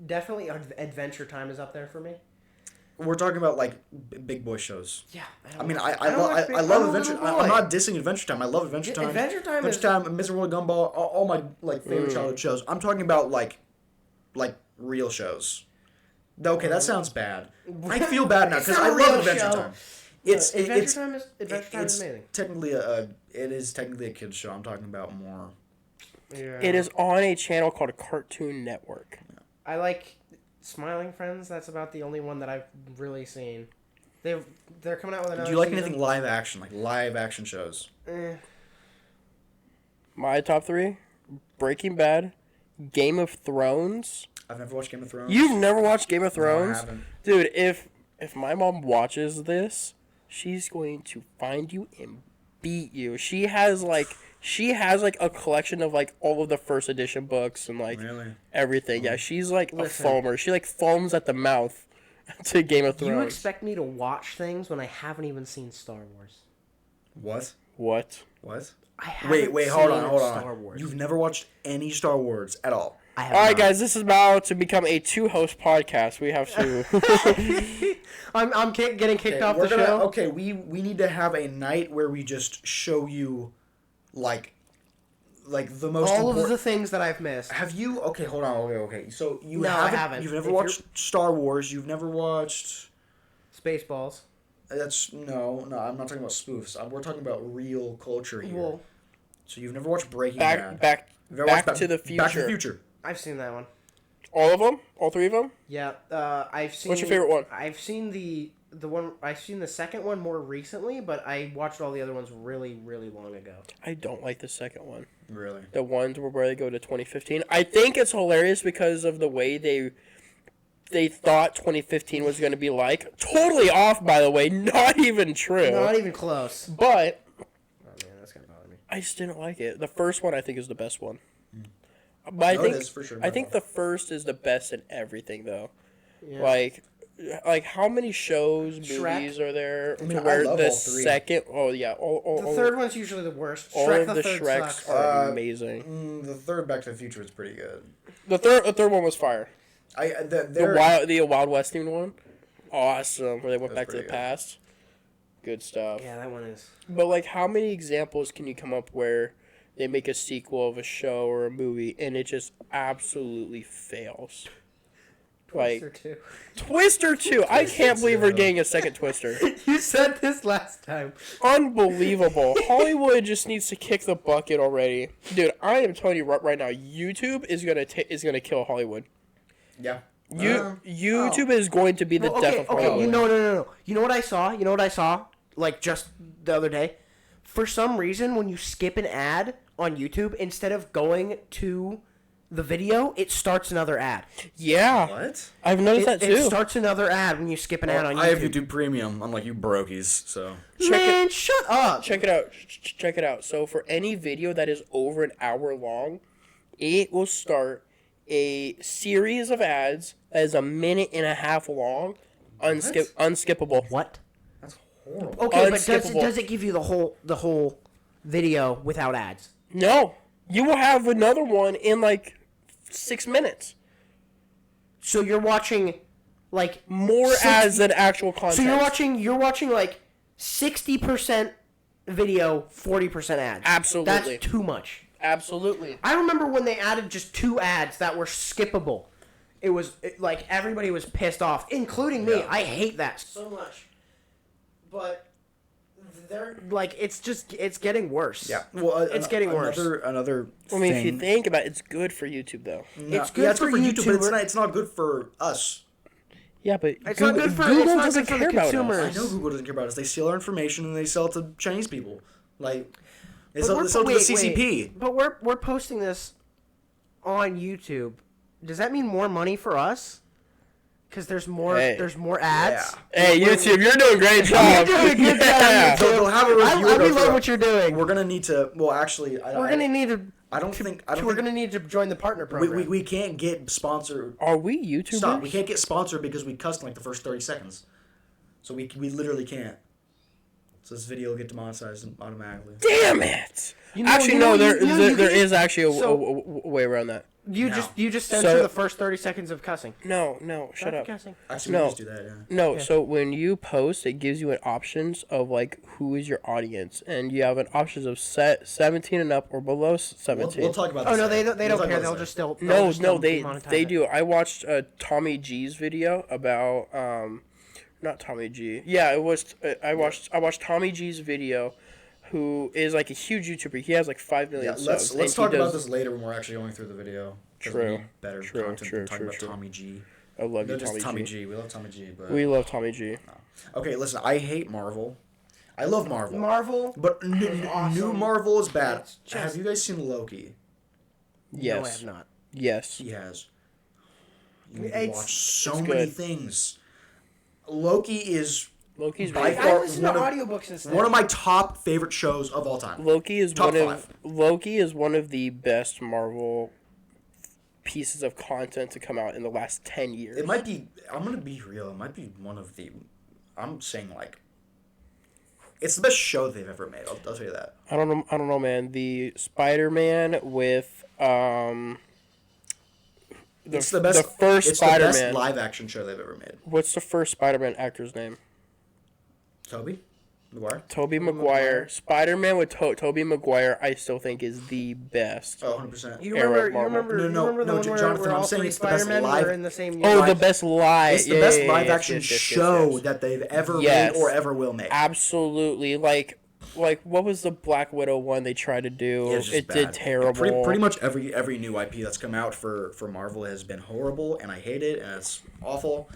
definitely Adventure Time is up there for me. We're talking about like big boy shows. Yeah. I mean, I love Adventure. I'm not dissing Adventure Time. I love Adventure Time. Adventure Time Mr. World Gumball, all my like favorite childhood shows. I'm talking about like real shows. Okay, that sounds bad. I feel bad now because I love Adventure Time. Adventure Time is amazing. It is technically a kids show. I'm talking about more. Yeah. It is on a channel called Cartoon Network. I like Smiling Friends. That's about the only one that I've really seen. They're coming out with another. Do you like season. anything live action, like live action shows? My top 3: Breaking Bad, Game of Thrones. I've never watched Game of Thrones. You've never watched Game of Thrones? No, I haven't. Dude, if my mom watches this, she's going to find you and beat you. She has like a collection of like all of the first edition books and like Really? everything. Yeah, she's like Listen. a foamer. She like foams at the mouth to Game of Thrones. You expect me to watch things when I haven't even seen Star Wars? What? What? I haven't Wait, hold seen on. Star Wars. You've never watched any Star Wars at all? I have All right, not. guys, this is about to become a 2-host podcast. We have to. I'm getting kicked off the show. Okay, we need to have a night where we just show you, like the most All important... of the things that I've missed. Have you... Okay, hold on. Okay. So you No, I haven't... haven't. You've never If watched Star Wars. You've never watched... Spaceballs. That's... No, I'm not talking about spoofs. We're talking about real culture here. Well, So you've never watched Breaking Bad. Back You've never watched to the Future. Back to the Future. I've seen that one. All of them? All 3 of them? Yeah, I've seen. What's your favorite one? I've seen the one. I've seen the second one more recently, but I watched all the other ones really, really long ago. I don't like the second one. Really? The ones where they go to 2015. I think it's hilarious because of the way they thought 2015 was going to be like. Totally off, by the way. Not even true. Not even close. But Oh man, that's gonna bother me. I just didn't like it. The first one I think is the best one. But No, it is for sure. I think the first is the best in everything though. Yeah. Like how many shows, Shrek? movies are there I mean, to where I love the all 3. second? Oh yeah, The third one's usually the worst. all Shrek of the third Shreks sucks. are amazing. The third Back to the Future is pretty good. The third one was fire. The Wild West themed one, awesome. Where they went back to the pretty good. past. Good stuff. Yeah, that one is. But like, how many examples can you come up where they make a sequel of a show or a movie and it just absolutely fails? Twister 2. Twister 2. I can't believe we're 2. getting a second Twister. You said this last time. Unbelievable. Hollywood just needs to kick the bucket already. Dude, I am telling you right now, YouTube is gonna kill Hollywood. Yeah. YouTube is going to be the death of Hollywood. No. You know what I saw? Like just the other day. For some reason, when you skip an ad on YouTube, instead of going to the video, it starts another ad. Yeah. What? I've noticed that too. It starts another ad when you skip an ad on YouTube. I have YouTube Premium, unlike you brokies, so... Man, shut up. Check it out. Check it out. So for any video that is over an hour long, it will start a series of ads that is a minute and a half long, unskippable. What? That's horrible. Okay, but Unskippable. does it give you the whole video without ads? No, you will have another one in like 6 minutes. So you're watching like More ads than actual content. So you're watching like 60% video, 40% ads. Absolutely. That's too much. Absolutely. I remember when they added just 2 ads that were skippable. like everybody was pissed off, including me. Yeah. I hate that so much. But they're like, it's getting worse. Yeah. Well, it's getting worse. Another. I mean, if you thing- think about it, it's good for YouTube, though. No, it's good yeah, it's for good for YouTube, but YouTuber. it's not good for us. Yeah, but It's Google, not good for Google it's not doesn't good for care the about consumers. I know Google doesn't care about us. They steal our information and they sell it to Chinese people. Like, they But sell it to the CCP. But we're posting this on YouTube. Does that mean more money for us? Because there's more Hey. there's more ads. Yeah. Hey, YouTube, you're doing a great job. You're doing a good Yeah. job. They'll have a reviewer I go love through what you're doing. We're gonna need to. Well, actually, We're gonna need to. I don't think. We're gonna need to join the partner program. We can't get sponsored. Are we YouTubers? Stop. We can't get sponsored because we cussed in like the first 30 seconds. So we literally can't. So this video will get demonetized automatically. Damn it! You know- Actually, you know- no. There you know, you there can is actually a so- way around that. You No. just censor So- the first 30 seconds of cussing. No, shut Stop up. Cussing. Actually, No. we just do that. Yeah. No, Yeah. so when you post, it gives you an options of like who is your audience, and you have an options of set 17 and up or below 17. We'll talk about. Oh this no, later. they We'll don't talk care. about They'll this just still. No, they'll just still they demonetize they it. do. I watched Tommy G's video about not Tommy G. Yeah, it was. I watched Tommy G's video, who is like a huge YouTuber. He has like 5 million Yeah, subs. let's and talk he about does- this later when we're actually going through the video. 'Cause True. we need better True, content true, than talking true, about true. Tommy G. I love No, you, just Tommy, Tommy G. G. We love Tommy G. But We love Tommy G. okay, listen. I hate Marvel. I love Marvel. Marvel. But is awesome. new Marvel is bad. It's just- Have you guys seen Loki? Yes. No, I have not. Yes. He has. You need to It's- watch so it's many good. things. Loki is Loki's By really far- I listen to one of- audiobooks instead. one of my top favorite shows of all time. Loki is Top one of 5. Loki is one of the best Marvel pieces of content to come out in the last 10 years. It might be. I'm gonna be real. It might be one of the. I'm saying like. It's the best show they've ever made. I'll tell you that. I don't know, man. The Spider-Man with It's the best. the first it's the best Spider-Man. live action show they've ever made. What's the first Spider-Man actor's name? Toby, Maguire. Tobey Maguire. Spider-Man with Tobey Maguire, I still think is the best. Oh, 100%. You era remember? of You Marvel. remember? No, you no, remember the no, one where, Jonathan, where I'm all saying three it's the best Spider-Men live- were in the same Oh, universe? the best live. It's the best live yes, action yes, yes, show yes. that they've ever Yes. made or ever will make. Absolutely. Like what was the Black Widow one they tried to do? It's just It did bad. terrible. Pretty much every new IP that's come out for Marvel has been horrible, and I hate it, and it's awful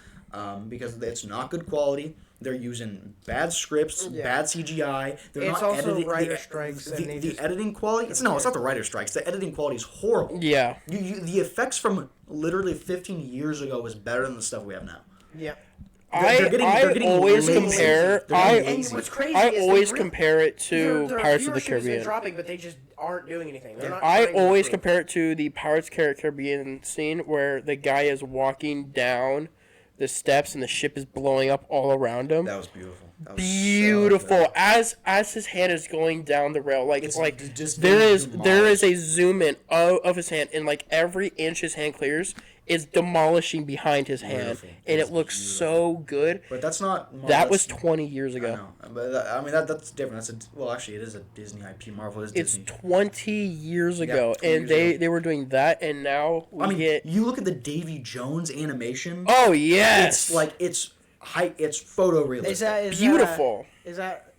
because it's not good quality. They're using bad scripts, Yeah. bad CGI. They're It's not also editing. writer strikes, and they The just- editing quality. It's not the writer strikes. The editing quality is horrible. Yeah. The effects from literally 15 years ago is better than the stuff we have now. Yeah. They're getting always lazy. compare. They're I getting lazy. what's crazy I is always they compare it to their Pirates of the viewership Caribbean. isn't dropping, but they just aren't doing anything. They're not I trying to always improve. compare it to the Pirates of the Caribbean scene where the guy is walking down the steps and the ship is blowing up all around him. That was beautiful. That was so Beautiful. good. As his hand is going down the rail, It's just there being is a zoom in of his hand, and like every inch his hand clears is demolishing behind his hand, Beautiful. and It's it looks so good. But that's not. That was that's- 20 years I ago. know, but that's different. Actually, it is a Disney IP. Marvel is It's Disney. 20 years ago, 20 and years ago. they were doing that, and now we I mean, get. you look at the Davy Jones animation. Oh yes, It's like it's photorealistic. Is that beautiful. Is that?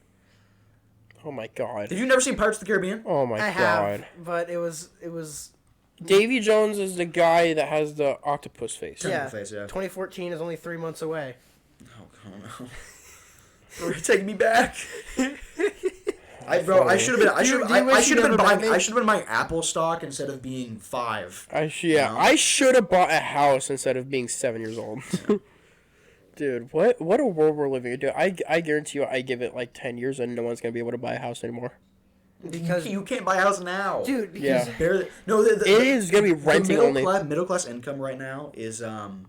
Oh my god. Have you never seen Pirates of the Caribbean? Oh my I god. have, but it was. Davy Jones is the guy that has the octopus face. Tentacle Yeah. face, yeah. 2014 is only 3 months away. Oh no. Take me back. I should have been. I Do you should. wish I you should have been never met buying. me? I should have been buying Apple stock instead of being 5. I know? should have bought a house instead of being 7 years old. Dude, what a world we're living in. Dude, I guarantee you, I give it like 10 years and no one's gonna be able to buy a house anymore. Because You can't buy a house now. dude, because Yeah. Barely. No, It is gonna be renting only. Middle class income right now is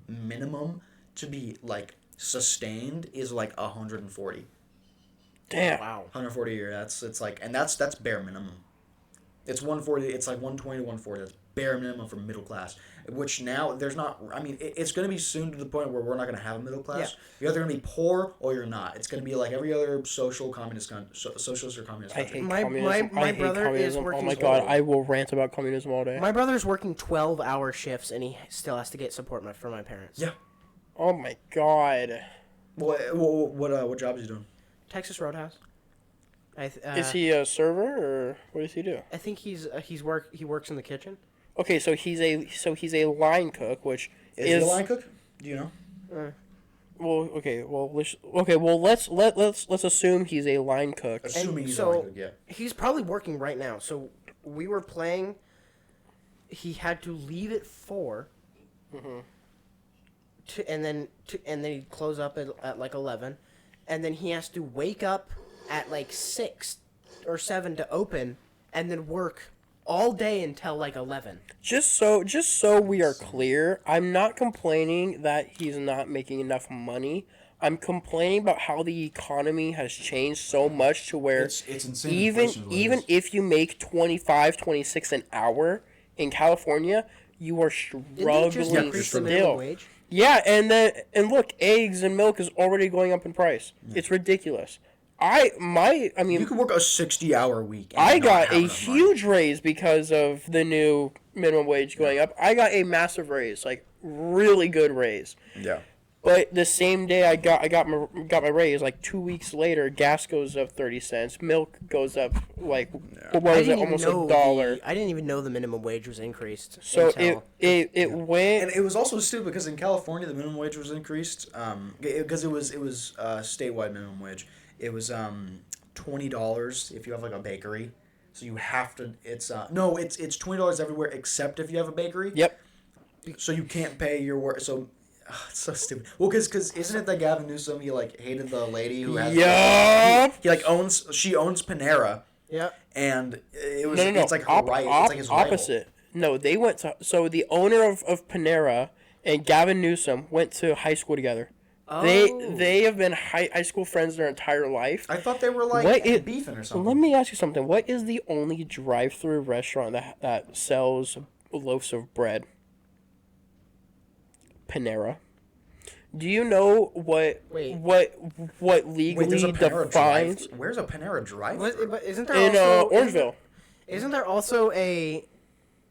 minimum to be like sustained is like 140. Damn. wow. 140 a year. It's like, and that's bare minimum. It's 140. It's like 120 to 140. That's bare minimum for middle class. Which now there's not. I mean, it's going to be soon to the point where we're not going to have a middle class. Yeah. You're either going to be poor or you're not. It's going to be like every other socialist or communist country. My brother is working. Oh my god, I will rant about communism all day. My brother's working 12-hour shifts and he still has to get support from my parents. Yeah. Oh my god. What job is he doing? Texas Roadhouse. Is he a server or what does he do? I think he works in the kitchen. Okay, so he's a line cook, which is he a line cook? Do you know? Let's assume he's a line cook. Assuming he's a line cook, yeah. He's probably working right now. So we were playing. He had to leave at 4. And then he'd close up at like 11, and then he has to wake up at like 6 or 7 to open, and then work all day until like 11. Just so we are clear, I'm not complaining that he's not making enough money. I'm complaining about how the economy has changed so much to where it's insane. Even if you make 25, 26 an hour in California, you are struggling still. Yeah, and look, eggs and milk is already going up in price. Yeah. It's ridiculous. I mean, you could work a 60-hour week. I got a huge raise because of the new minimum wage going up. I got a massive raise, like really good raise. Yeah. But the same day I got my raise, like 2 weeks later, gas goes up 30 cents, milk goes up like almost $1. I didn't even know the minimum wage was increased. So it went, and it was also stupid because in California the minimum wage was increased because it was statewide minimum wage. It was $20 if you have like a bakery, so you have to. It's $20 everywhere except if you have a bakery. Yep. So you can't pay your work. So. Oh, it's so stupid. Well, because isn't it that Gavin Newsom, he like hated the lady who has he like owns Panera. Yeah. And it was it's like her right. It's like his opposite. Rival. No, they went to the owner of Panera and Gavin Newsom went to high school together. Oh. They have been high school friends their entire life. I thought they were like beefing or something. Let me ask you something. What is the only drive-through restaurant that sells loaves of bread? Panera. Do you know what legally defines? Where's a Panera drive? But isn't there in also, Orangeville? Isn't there also a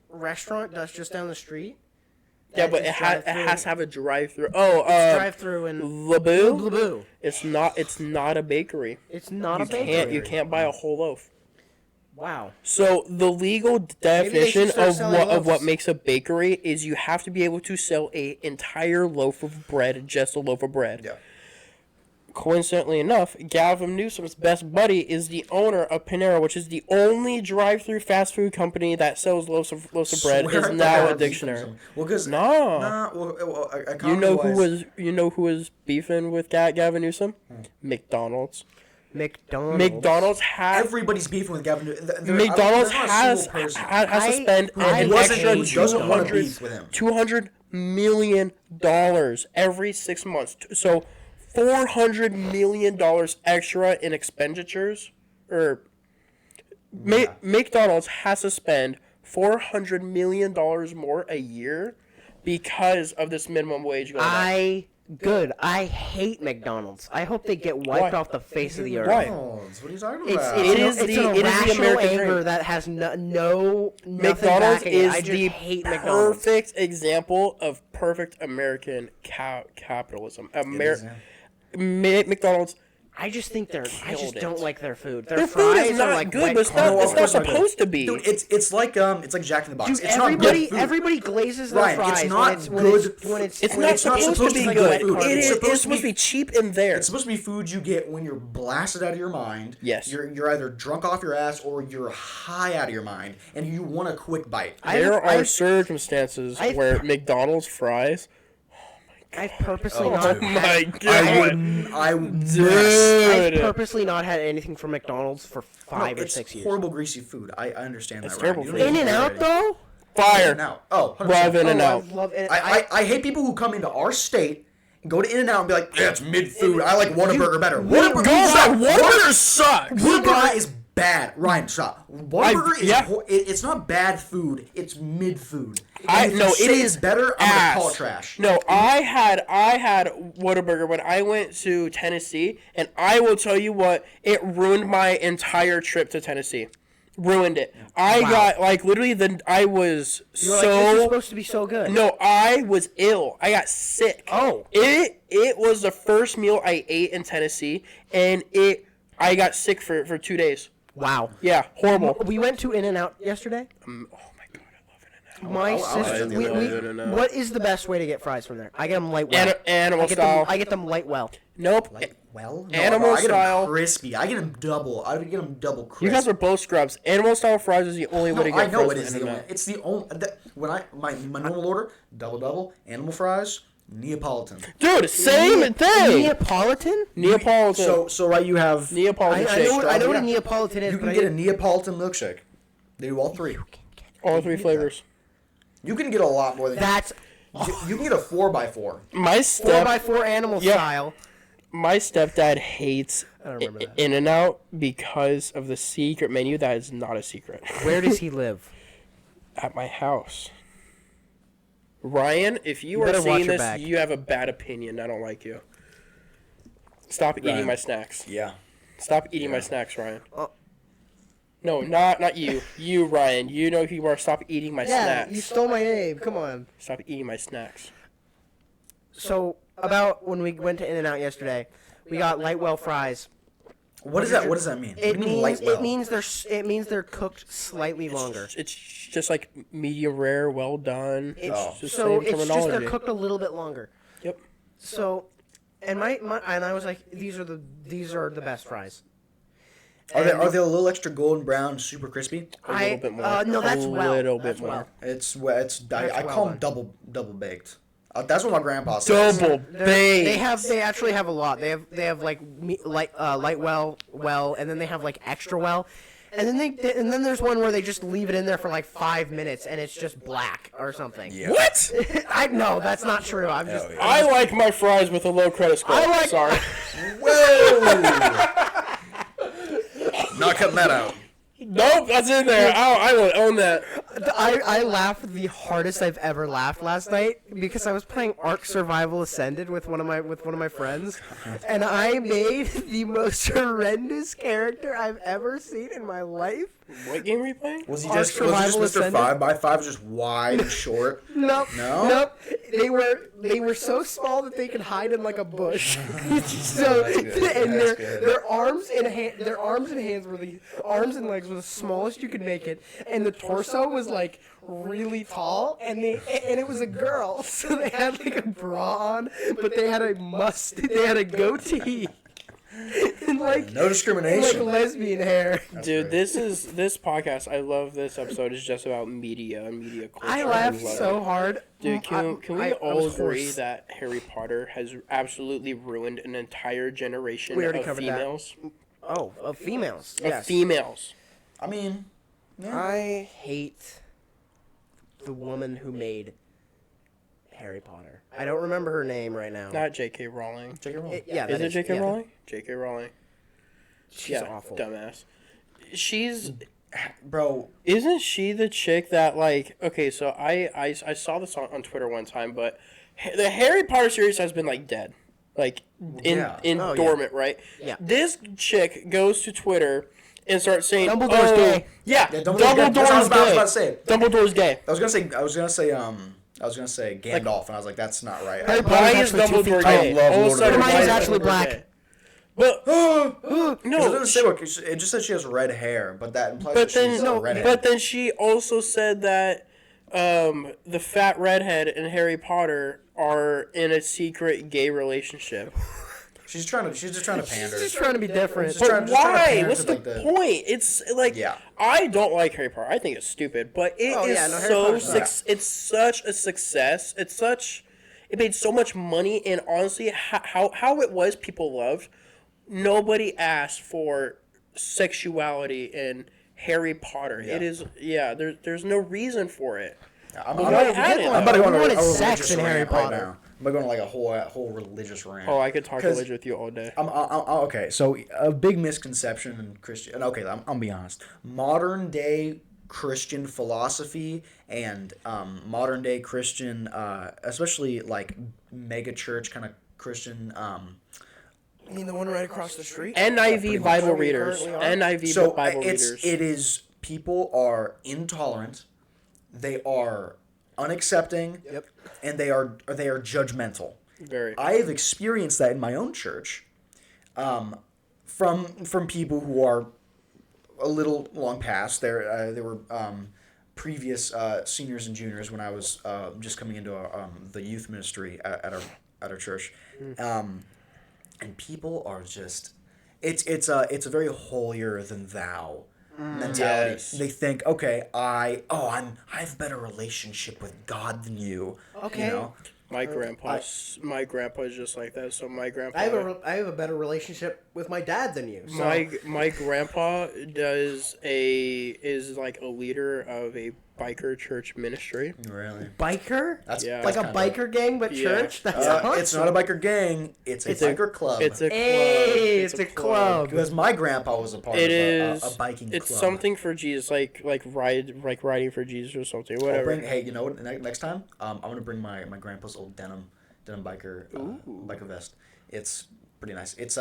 restaurant that's just down the street? Yeah, but it has to have a drive-through. Drive-through in Laboo. It's not a bakery. It's not a bakery. You can't buy a whole loaf. Wow. So the legal definition of what makes a bakery is you have to be able to sell an entire loaf of bread, just a loaf of bread. Yeah. Coincidentally enough, Gavin Newsom's best buddy is the owner of Panera, which is the only drive-through fast food company that sells loaves of bread. Is now a dictionary. Well, because you know who was beefing with Gavin Newsom? McDonald's. McDonald's has everybody's beefing with Gavin Newsom. McDonald's has to spend an extra $200 million every 6 months. So $400 million extra in expenditures, McDonald's has to spend $400 million more a year because of this minimum wage going up. Good. I hate McDonald's. I hope they get wiped off the face of the earth. Why? What are you talking about? It's an irrational anger that has no McDonald's is the McDonald's. Perfect example of perfect American capitalism. McDonald's. I just don't like their food. Their food is not good, but it's not supposed to be. Dude, it's like Jack in the Box. Dude, it's not good food. Everybody glazes their fries. It's not good. It's not supposed to be good. It's supposed to be cheap in there. It's supposed to be food you get when you're blasted out of your mind. Yes. You're either drunk off your ass or you're high out of your mind, and you want a quick bite. There are circumstances where McDonald's fries. I've purposely not. Oh my god! I've purposely not had anything from McDonald's for 5 or 6 years. It's horrible, greasy food. I understand it's that. Terrible food. In-N-Out though. Fire. In-N-Out. Oh, 100%. Love In-N-Out. I hate people who come into our state and go to In-N-Out and be like, yeah, it's mid food. I like Whataburger better. Whataburger sucks. We got is bad. Ryan, stop. Whataburger is yeah. it's not bad food. It's mid food. It is better. I'm gonna call it trash. No, I had Whataburger when I went to Tennessee, and I will tell you what, it ruined my entire trip to Tennessee. Ruined it. I got literally I was You're like, this is supposed to be so good. No, I was ill. I got sick. Oh. It was the first meal I ate in Tennessee, and I got sick for 2 days. Wow. Yeah, horrible. We went to In-N-Out yesterday. Oh my god, I love In-N-Out. My I sister. What is the best way to get fries from there? I get them light well. Animal style. I get them light well. Nope. No, Animal I get style. them crispy. I get them double. I get them double crispy. You guys are both scrubs. Animal style fries is the only way to get I know fries it is from the In-N-Out. only. It's the only. When my normal order, double, animal fries, Neapolitan. Dude, same thing. Neapolitan. So right, you have Neapolitan shake. I know what a Neapolitan is. You can get a Neapolitan milkshake. They do all three. All three flavors. You can get a lot more than That's You can get a 4x4. My 4x4 animal style. My stepdad hates don't remember that. In-N-Out because of the secret menu that is not a secret. Where does he live? At my house. Ryan, if you are better watch seeing your this, back. you have a bad opinion. I don't like you. Stop eating my snacks. Yeah. Stop eating my snacks, Ryan. Oh. No, not you. You, Ryan. You know who you are. Stop eating my snacks. you stole my name. Come on. Stop eating my snacks. So, about when we went to In-N-Out yesterday, we got Lightwell fries. What does that mean? It means they're cooked slightly longer. It's just like medium rare, well done. It's just so same it's just terminology. they're cooked a little bit longer. Yep. So, and I was like, these are the best fries. Are they a little extra golden brown, super crispy? A little bit more. No, that's a well. little That's bit more. well. I call them double baked. That's what my grandpa says. Double baked. They actually have a lot. They have like light well, and then they have like extra well, and then there's one where they just leave it in there for like 5 minutes and it's just black or something. Yeah. What? I know that's not true. I like my fries with a low credit score. Sorry. Whoa! Not cutting that out. Nope, that's in there. I will own that. I laughed the hardest I've ever laughed last night because I was playing Ark Survival Ascended with one of my friends, and I made the most horrendous character I've ever seen in my life. What game were you playing? Was he Ark just Survival Mr. Ascended? 5x5, just wide and short? Nope. No? Nope. They were so small that they could hide in like a bush. So and their arms and hands were the arms and legs were the smallest you could make it, and the torso was like really tall, and it was a girl, so they had like a bra on, but they had a goatee. And like No discrimination. like lesbian hair. Dude, this podcast. I love this episode. Is just about media and media culture. I laughed love so it. hard. Dude, can we I all was agree hoarse. that Harry Potter has absolutely ruined an entire generation We already of covered that. females? Oh, of females. Of Yes. females. I mean, I hate the woman who made Harry Potter. I don't remember her name right now. Not J.K. Rowling. J.K. Rowling. Yeah, Is that it J.K. yeah. Rowling? J.K. Rowling. She's awful. Dumbass. She's... Bro, Isn't she the chick that, like... Okay, so I saw this on Twitter one time, but the Harry Potter series has been, like, dead. Like, in dormant, right? Yeah. This chick goes to Twitter and starts saying... Dumbledore's gay. Yeah, Dumbledore's gay. That's what I was about to say. Dumbledore's gay. I was gonna say Gandalf, and I was like, that's not right. Harry Why Potter's is actually 2 feet Dumbledore tall. gay? love All of a Lord of the sudden, Rings. why Hermione's is actually Dumbledore black. gay? But It no, doesn't say what. It just said she has red hair, but that implies but that then she's redhead. but then she also said that the fat redhead and Harry Potter are in a secret gay relationship. She's just trying to pander. She's just trying to be different. Just trying to Why? pander What's to, the like, the- point? It's like Yeah. I don't like Harry Potter. I think it's stupid, but it is Harry so Potter's not. it's such a success. It made so much money, and honestly, how it was people loved. Nobody asked for sexuality in Harry Potter. Yeah. It is there's no reason for it. I'm Well, about why add it, I'm about to go on a Everyone is religious sex in Harry rant right Potter. now. I'm going to like a whole religious rant. Oh, I could talk 'Cause religion with you all day. Okay, so a big misconception in Christian. Okay, I'm be honest. Modern day Christian philosophy and modern day Christian, especially like mega church kind of Christian. You mean the one right across the street? NIV much. Bible Where we readers. currently are? NIV So Bible readers. it is people are intolerant, they are unaccepting, Yep. and they are judgmental. Very. I have experienced that in my own church, from people who are a little long past. They were previous seniors and juniors when I was just coming into the youth ministry at our church, and people are just it's a very holier than thou mentality. Yes. They think, okay, I have a better relationship with God than you. Okay. You know? My grandpa is just like that. So my grandpa. I have a better relationship with my dad than you. So. My grandpa is like a leader of a biker church ministry. Really? Biker? Yeah. Like a kinda- biker gang, but Yeah. church? That's awesome. It's not a biker gang. It's a biker club. It's a club. Hey, it's a club. Because my grandpa was a part It of is a biking club. It's something for Jesus, like riding for Jesus or something. I'll Whatever. hey, you know what? Next time, I'm gonna bring my grandpa's old denim biker vest. It's pretty nice. It's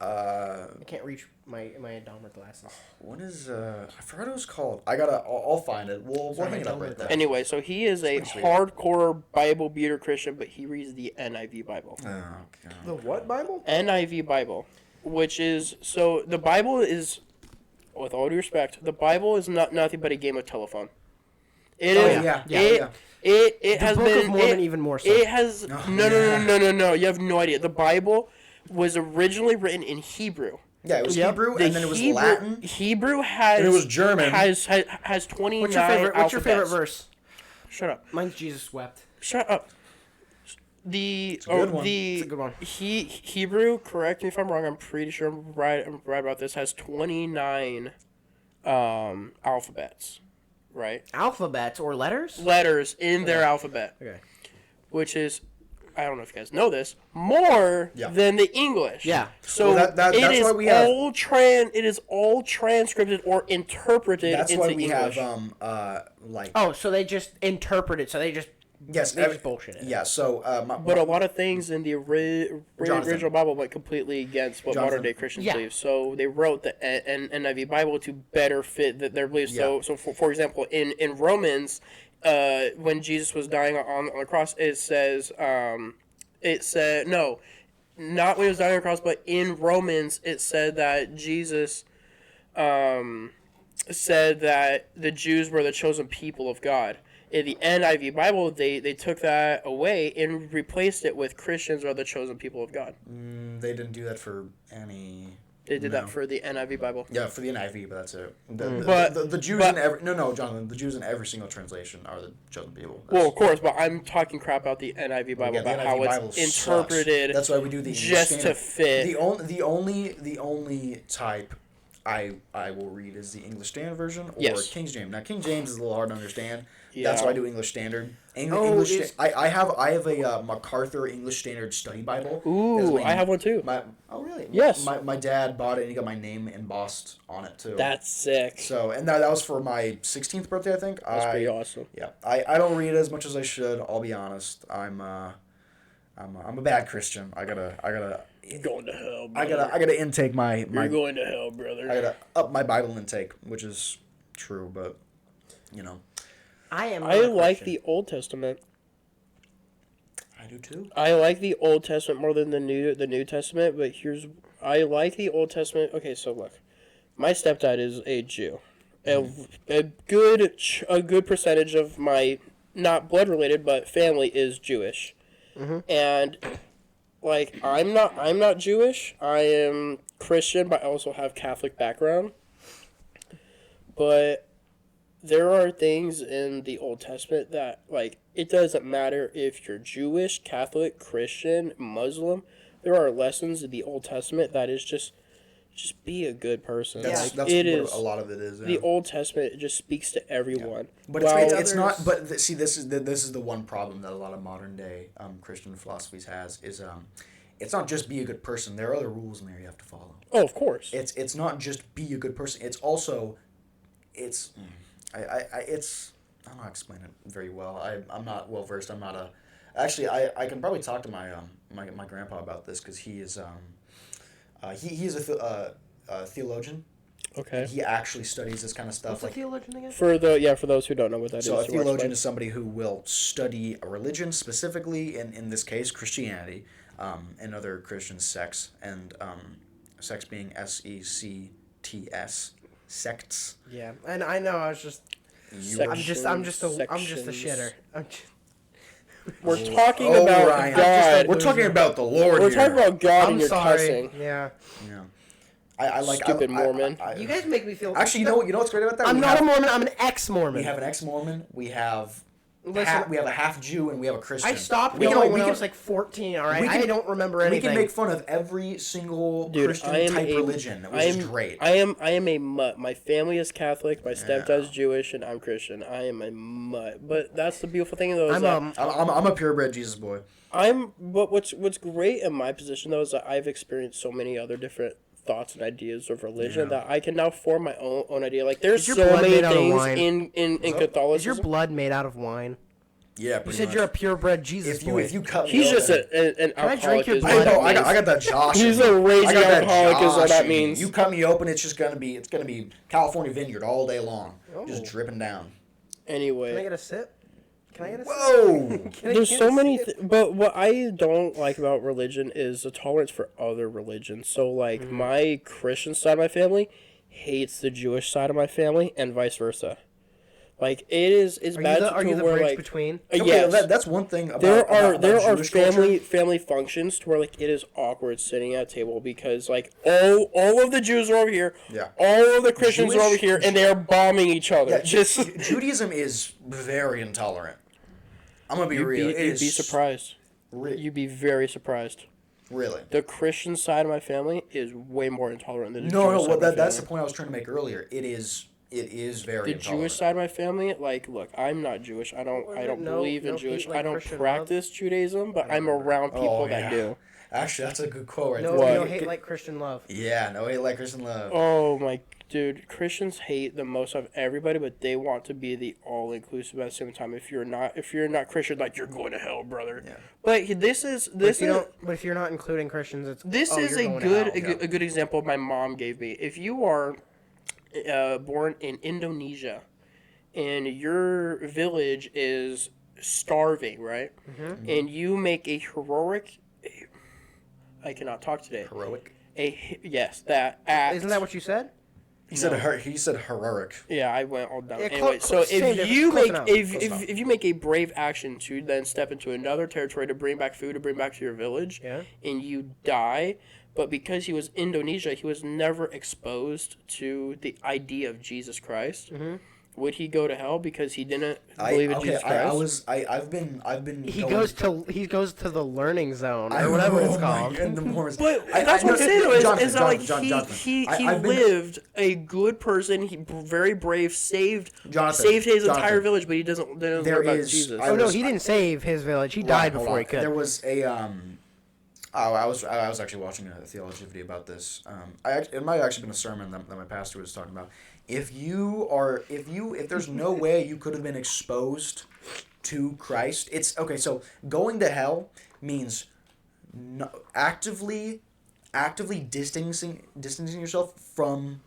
I can't reach my Dahmer glasses. what is I forgot what it was called. I'll find it. We'll Sorry, hang it my up right Dahmer there. Anyway, so he is a sweet. hardcore Bible beater Christian, but he reads the NIV Bible. Oh, God. The what Bible? NIV Bible, which is so the Bible is, with all due respect, the Bible is not nothing but a game of telephone. It Oh, is. yeah. It has Book of been. Mormon even more so. It has Oh, no. You have no idea. The Bible was originally written in Hebrew. Yeah, it was Yep. Hebrew, The and then it was Hebrew, Latin. Hebrew has. And it was German. Has 29 What's your favorite alphabets. verse? Shut up. Mine's Jesus wept. Shut up. The a good one. It's a good one. Hebrew. Correct me if I'm wrong. I'm pretty sure I'm right about this. Has 29 alphabets, right? Alphabets or letters? Letters in their alphabet, Okay. which is, I don't know if you guys know this, more Yeah. than the English. Yeah. So Well, that's it is why we have- all it is all transcribted or interpreted That's into why we English. have like Oh, so they just interpret it. So they just yes, they just bullshit it. Yeah, so But a lot of things in the Jonathan. original Bible went completely against what Jonathan. modern day Christians Yeah. believe. So they wrote the NIV Bible to better fit their beliefs. Yeah. So for example, in Romans, when Jesus was dying on the cross, it said no, not when he was dying on the cross, but in Romans it said that Jesus said that the Jews were the chosen people of God. In the NIV Bible, they took that away and replaced it with Christians are the chosen people of God. they didn't do that for any. They did No. that for the NIV Bible. Yeah, for the NIV, but that's it. But- the Jews but- in every Jonathan, the Jews in every single translation are the chosen people. Well, of course, but I'm talking crap about the NIV Bible, Yeah, the about NIV how Bible it's sucks. interpreted That's why we do the English just to standard. fit. The only type I will read is the English Standard Version or Yes. King James. Now King James is a little hard to understand. Yeah. That's why I do English Standard. Oh, English. is- I have a MacArthur English Standard Study Bible. Ooh, I have one too. Oh really? Yes. My dad bought it and he got my name embossed on it too. That's sick. So and that was for my 16th birthday, I think. That's pretty awesome. Yeah, I don't read as much as I should. I'll be honest. I'm a bad Christian. I gotta You're going to hell, I brother. gotta intake my You're going to hell, brother. I gotta up my Bible intake, which is true, but you know I am. I like the Old Testament. I do too. I like the Old Testament more than the New Testament, but I like the Old Testament. Okay, so look, my stepdad is a Jew. A good percentage of my not blood related but family is Jewish, and like I'm not Jewish. I am Christian, but I also have Catholic background. But there are things in the Old Testament that, like, it doesn't matter if you're Jewish, Catholic, Christian, Muslim. There are lessons in the Old Testament that is just just be a good person. That's Like, what a lot of it is. Yeah. the Old Testament just speaks to everyone. But While it's not. But see, this is the one problem that a lot of modern day Christian philosophies has is it's not just be a good person. There are other rules in there you have to follow. Oh, of course. It's not just be a good person. It's also, it's, it's I don't know how to explain it very well. I'm not well versed. I'm not a. Actually, I can probably talk to my grandpa about this because he is he is a theologian. Okay. He actually studies this kind of stuff. What's a theologian again? For those who don't know what that is. So a theologian is somebody who will study a religion, specifically in this case Christianity, and other Christian sects, and sects being SECTS, sects. Yeah, and I know I was just. I'm just the shitter. We're talking about Ryan. God. We're talking about the Lord. We're here. talking about God, I'm and you're sorry. cussing. Yeah. Yeah. I like Stupid Mormon. You guys make me feel. Actually, you know what's great about that? I'm not a Mormon. I'm an ex-Mormon. We have an ex-Mormon. We have. Listen, We have a half Jew and we have a Christian. I stopped going when I was like 14. All right, I don't remember anything. We can make fun of every single Christian type religion, which is great. I am a mutt. My family is Catholic. My stepdad's Jewish, and I'm Christian. I am a mutt. But that's the beautiful thing though. I'm a purebred Jesus boy. But what's great in my position though is that I've experienced so many other different thoughts and ideas of religion that I can now form my own idea. Like there's so many things in Catholicism. Is your blood made out of wine? Yeah, you said much. You're a purebred Jesus boy. If you cut me he's open, just an alcoholic. I know. I got that Josh. He's a raging alcoholic. Is what that means. You cut me open, it's gonna be California Vineyard all day long, just dripping down. Anyway, can I get a sip? Whoa! There's so many, but what I don't like about religion is the tolerance for other religions. So, like, my Christian side of my family hates the Jewish side of my family, and vice versa. Like, it's bad. Are you the bridge between? Yes. That's one thing about there are Jewish culture. family functions to where like it is awkward sitting at a table because like all of the Jews are over here, all of the Christians are over here, and they are bombing each other. Yeah, Judaism is very intolerant. I'm gonna be real. You'd be surprised. You'd be very surprised. Really? The Christian side of my family is way more intolerant than the Jewish side of my that's the family. point I was trying to make earlier. It is very the Jewish side of my family. Like, look, I'm not Jewish. I don't believe in Jewish. I don't practice Judaism, but I'm around people that do. Actually, that's a good quote right there. No, you hate like Christian love. Yeah, no hate like Christian love. Oh my dude, Christians hate the most of everybody, but they want to be the all-inclusive at the same time. If you're not Christian, like you're going to hell, brother. Yeah. But But if you're not including Christians, it's a good example my mom gave me. If you are born in Indonesia, and your village is starving, right? Mm-hmm. And you make a heroic. I cannot talk today. Heroic. That act. Isn't that what you said? He said heroic. Yeah, I went all down. Yeah, anyway, so if you make a brave action to then step into another territory to bring back food, to bring back to your village, and you die, but because he was Indonesia, he was never exposed to the idea of Jesus Christ. Mm-hmm. Would he go to hell because he didn't believe in Jesus Christ? I've been. He goes to the learning zone or whatever it's called. But that's what I'm saying is that like he lived a good person. He very brave, saved his entire village, but he doesn't know about Jesus. He didn't save his village. He died before he could. There was a I was actually watching a theology video about this. It might have actually been a sermon that my pastor was talking about. If there's no way you could have been exposed to Christ, it's okay. So going to hell means actively distancing yourself from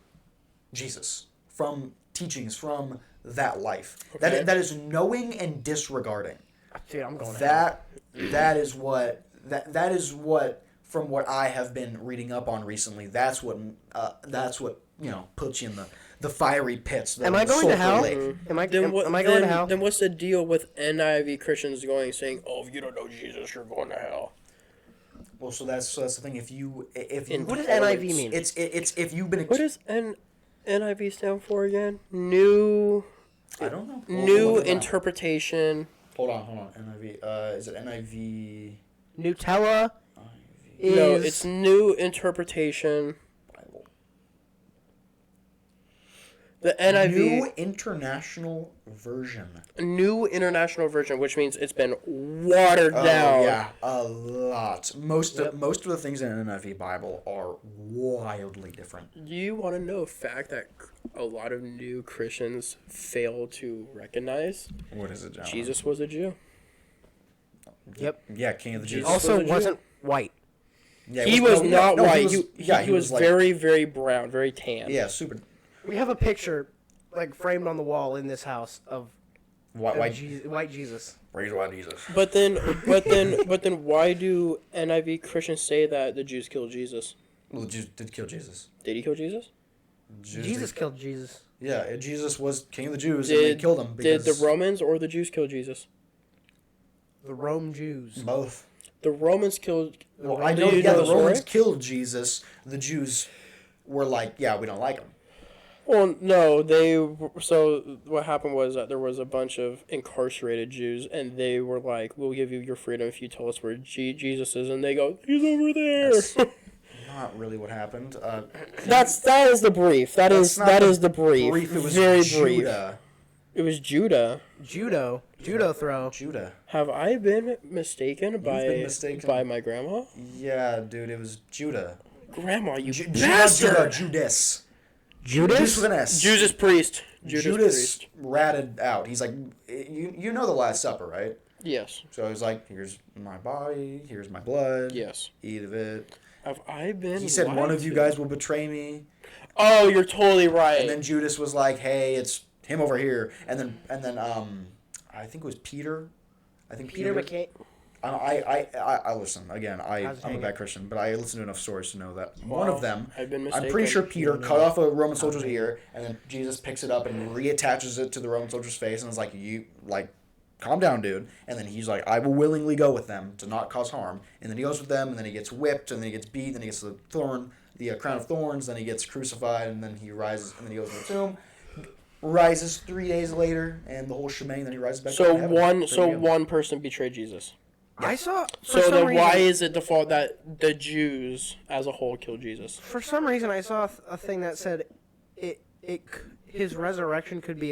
Jesus, from teachings, from that life. Okay. That is knowing and disregarding. Dude, I'm going. That is what from what I have been reading up on recently. That's what puts you in the fiery pits. Am I going to hell? Am I going to hell? Then what's the deal with NIV Christians saying, "Oh, if you don't know Jesus, you're going to hell"? Well, so that's the thing. If you what does NIV mean? It's if you've been. What does NIV stand for again? New. I don't know. New interpretation. Hold on. NIV. Is it NIV? Nutella. No, it's new interpretation. Bible. The NIV. New International Version. New International Version, which means it's been watered Oh, down. yeah, a lot. Most of the things in an NIV Bible are wildly different. Do you want to know a fact that a lot of new Christians fail to recognize? What is it, John? Jesus was a Jew. Yep. Yeah, King of the Jews. Jesus Also, was a Jew. wasn't white. Yeah, He was not white. He He was like, very, very brown, very tan. Yeah, super. We have a picture, like framed on the wall in this house of White white Jesus. Praise white Jesus. But then, why do NIV Christians say that the Jews killed Jesus? Well, the Jews did kill Jesus. Did he kill Jesus? Jesus killed Jesus. Yeah, Jesus was king of the Jews, and they killed him because Did the Romans or the Jews kill Jesus? The Rome Jews. both. The Romans killed. Well, I Do know. you Yeah, know the story? Romans killed Jesus. The Jews were like, yeah, we don't like him. Well, no, they. So what happened was that there was a bunch of incarcerated Jews, and they were like, "We'll give you your freedom if you tell us where Jesus is." And they go, "He's over there." That's not really what happened. that is the brief. That is the brief. It was very brief. Judah. It was Judah. Judo throw. Judah. Have I been mistaken by my grandma? Yeah, dude, it was Judah. Grandma, you Judah, bastard! Judas. Judas? with an S. Judas priest. Judas Priest. ratted out. He's like, you know the Last Supper, right? Yes. So he's like, here's my body, here's my blood. Yes. Eat of it. Have I been? He said lied one of you to? guys will betray me. Oh, you're totally right. And then Judas was like, hey, it's him over here. And then I think it was Peter. I think Peter Peter. McKay. I listen again. I'm a hanging. bad Christian, but I listen to enough stories to know that one of them. I've been I'm mistaken. pretty sure Peter cut off a Roman soldier's ear, and then Jesus picks it up and reattaches it to the Roman soldier's face, and is like, "You calm down, dude." And then he's like, "I will willingly go with them to not cause harm." And then he goes with them, and then he gets whipped, and then he gets beat, and then he gets the crown of thorns, then he gets crucified, and then he rises, and then he goes to the tomb. Rises 3 days later, and the whole shebang. Then he rises back. So to heaven. one person betrayed Jesus. I saw. So then why is it default that the Jews as a whole killed Jesus? For some reason, I saw a thing that said his resurrection could be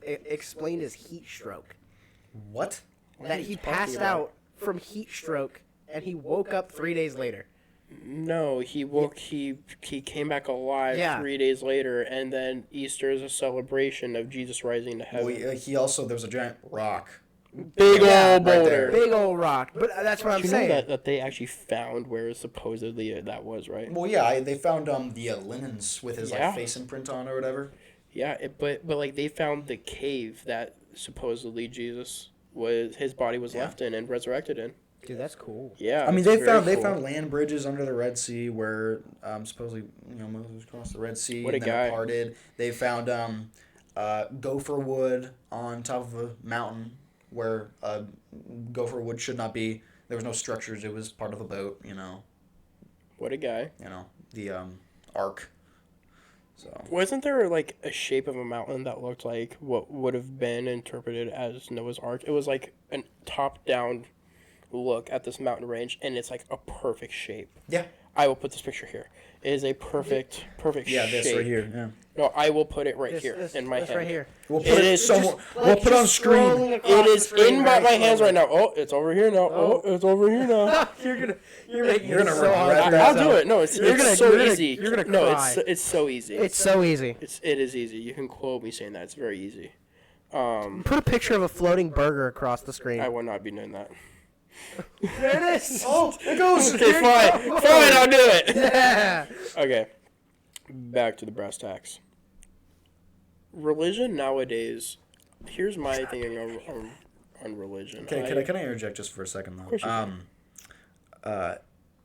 explained as heat stroke. What? That he passed out from heat stroke and he woke up 3 days later. No, he woke. He came back alive Yeah. 3 days later, and then Easter is a celebration of Jesus rising to heaven. Well, he also there was a giant rock. Big Yeah, old boulder. there. Big old rock. But that's what I'm You saying. know that they actually found where supposedly that was, right? Well, yeah, they found the linens with his Yeah. like face imprint on or whatever. Yeah, but like they found the cave that supposedly Jesus his body was left in and resurrected in. Dude, that's cool. Yeah, I mean, it's they very found cool. land bridges under the Red Sea where supposedly Moses crossed the Red Sea What a and then guy. it parted. They found gopher wood on top of a mountain where gopher wood should not be. There was no structures. It was part of a boat. What a guy. The ark. So Wasn't there like a shape of a mountain that looked like what would have been interpreted as Noah's Ark? It was like a top-down look at this mountain range, and it's like a perfect shape. yeah. I will put this picture here. It is a perfect Yeah, shape. this right here. Yeah. No, I will put it right here in my this hand. right here. We'll put It it, is somewhere. just- We'll like, put it on just screen. scrolling across It the is screen in my very hands slowly. right now. Oh, it's over here now. Oh, it's over here now. You're making You're it gonna so hard regret for that. I'll yourself. do it. No, it's so easy. You're gonna No, cry. it's so easy. It's so easy. It is easy. You can quote me saying that. It's very easy. Put a picture of a floating burger across the screen. I will not be doing that. There it is. Oh, it goes. Okay, fine. Fine, I'll do it. Yeah. Okay. Back to the brass tacks. Religion nowadays. Here's my thing on religion. Can I interject just for a second though? course you can.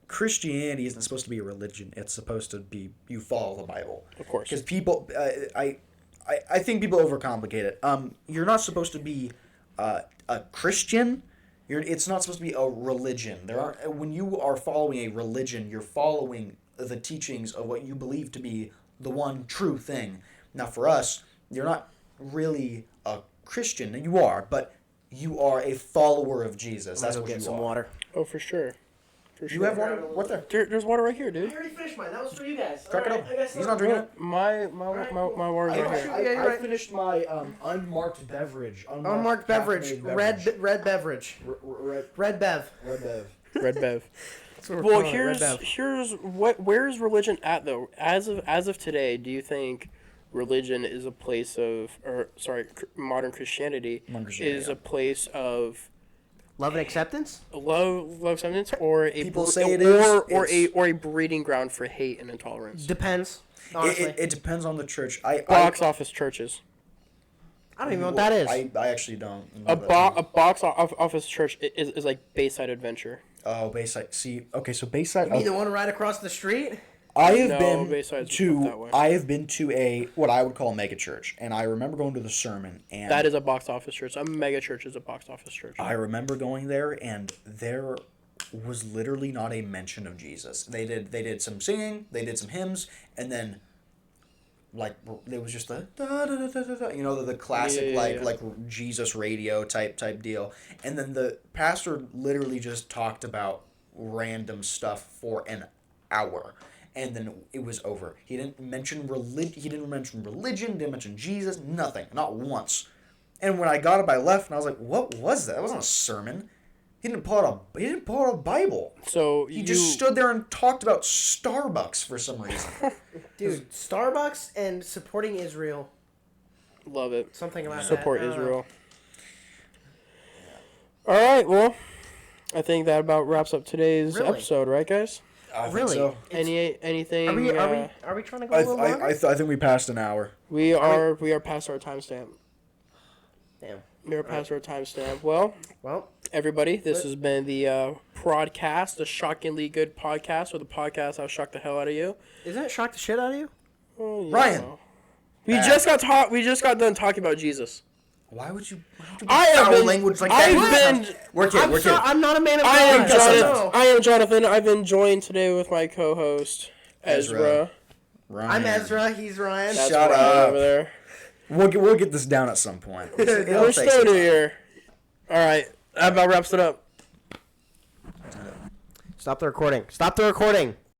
Christianity isn't supposed to be a religion. It's supposed to be you follow the Bible. Of course. Because people, I think people overcomplicate it. You're not supposed to be a Christian. It's not supposed to be a religion. When you are following a religion, you're following the teachings of what you believe to be the one true thing. Now, for us, you're not really a Christian. You are, but you are a follower of Jesus. That's what you are. water. Oh, for sure. You have water? What there? There's water right here, I dude. already finished mine. That was for you guys. Crack it Alright, up. I guess He's not drinking it. My water's right here. you're I right. finished my unmarked beverage. Unmarked beverage. Red beverage. Red bev. Red bev. Red Bev. That's what we're Well, calling it, Red Bev. here's where's religion at though? As of today, do you think religion is a place of, modern Christianity is a place of Love and acceptance? love acceptance, or a People say it is. or a breeding ground for hate and intolerance? Depends. Honestly. It depends on the church. Box office churches. I don't even know what that is. I actually don't. A box office church is like Bayside Adventure. Oh, Bayside. See, okay, so Bayside. You mean the one right across the street? I have No, Bayside's built that way. I have been to a what I would call a mega church, and I remember going to the sermon, and That is a box office church. A mega church is a box office church. I remember going there, and there was literally not a mention of Jesus. They did some singing, they did some hymns, and then like there was just the da, da, da, da, da, you know, the classic Yeah. like Jesus radio type deal, and then the pastor literally just talked about random stuff for an hour. And then it was over. He didn't mention religion. Didn't mention Jesus. Nothing. Not once. And when I got up, I left, and I was like, "What was that? That wasn't a sermon. He didn't pull out a Bible. So He just stood there and talked about Starbucks for some reason." Dude, Starbucks and supporting Israel. love it. Something about Support that. I don't know. Israel. All right, well, I think that about wraps up today's Really? episode, right, guys? I think Really? so. Anything? Are we trying to go a little longer? I think we passed an hour. We are past our timestamp. Damn. We are past our timestamp. Well, Well, everybody, this has been the Prodcast, a shockingly good podcast, or the podcast that'll shock the hell out of you. isn't it shock the shit out of you? Well, yeah. Ryan. We just got done talking about Jesus. Why would you? I have foul been- language like I've that? been- We're kidding. I'm not a man of I God. am Jonathan. Jonathan. I am Jonathan. I've been joined today with my co-host Ezra. Ryan. I'm Ezra. He's Ryan. That's Shut Ryan up. over there. We'll get this down at some point. We're still new here. All right, that about wraps it up. Stop the recording. Stop the recording.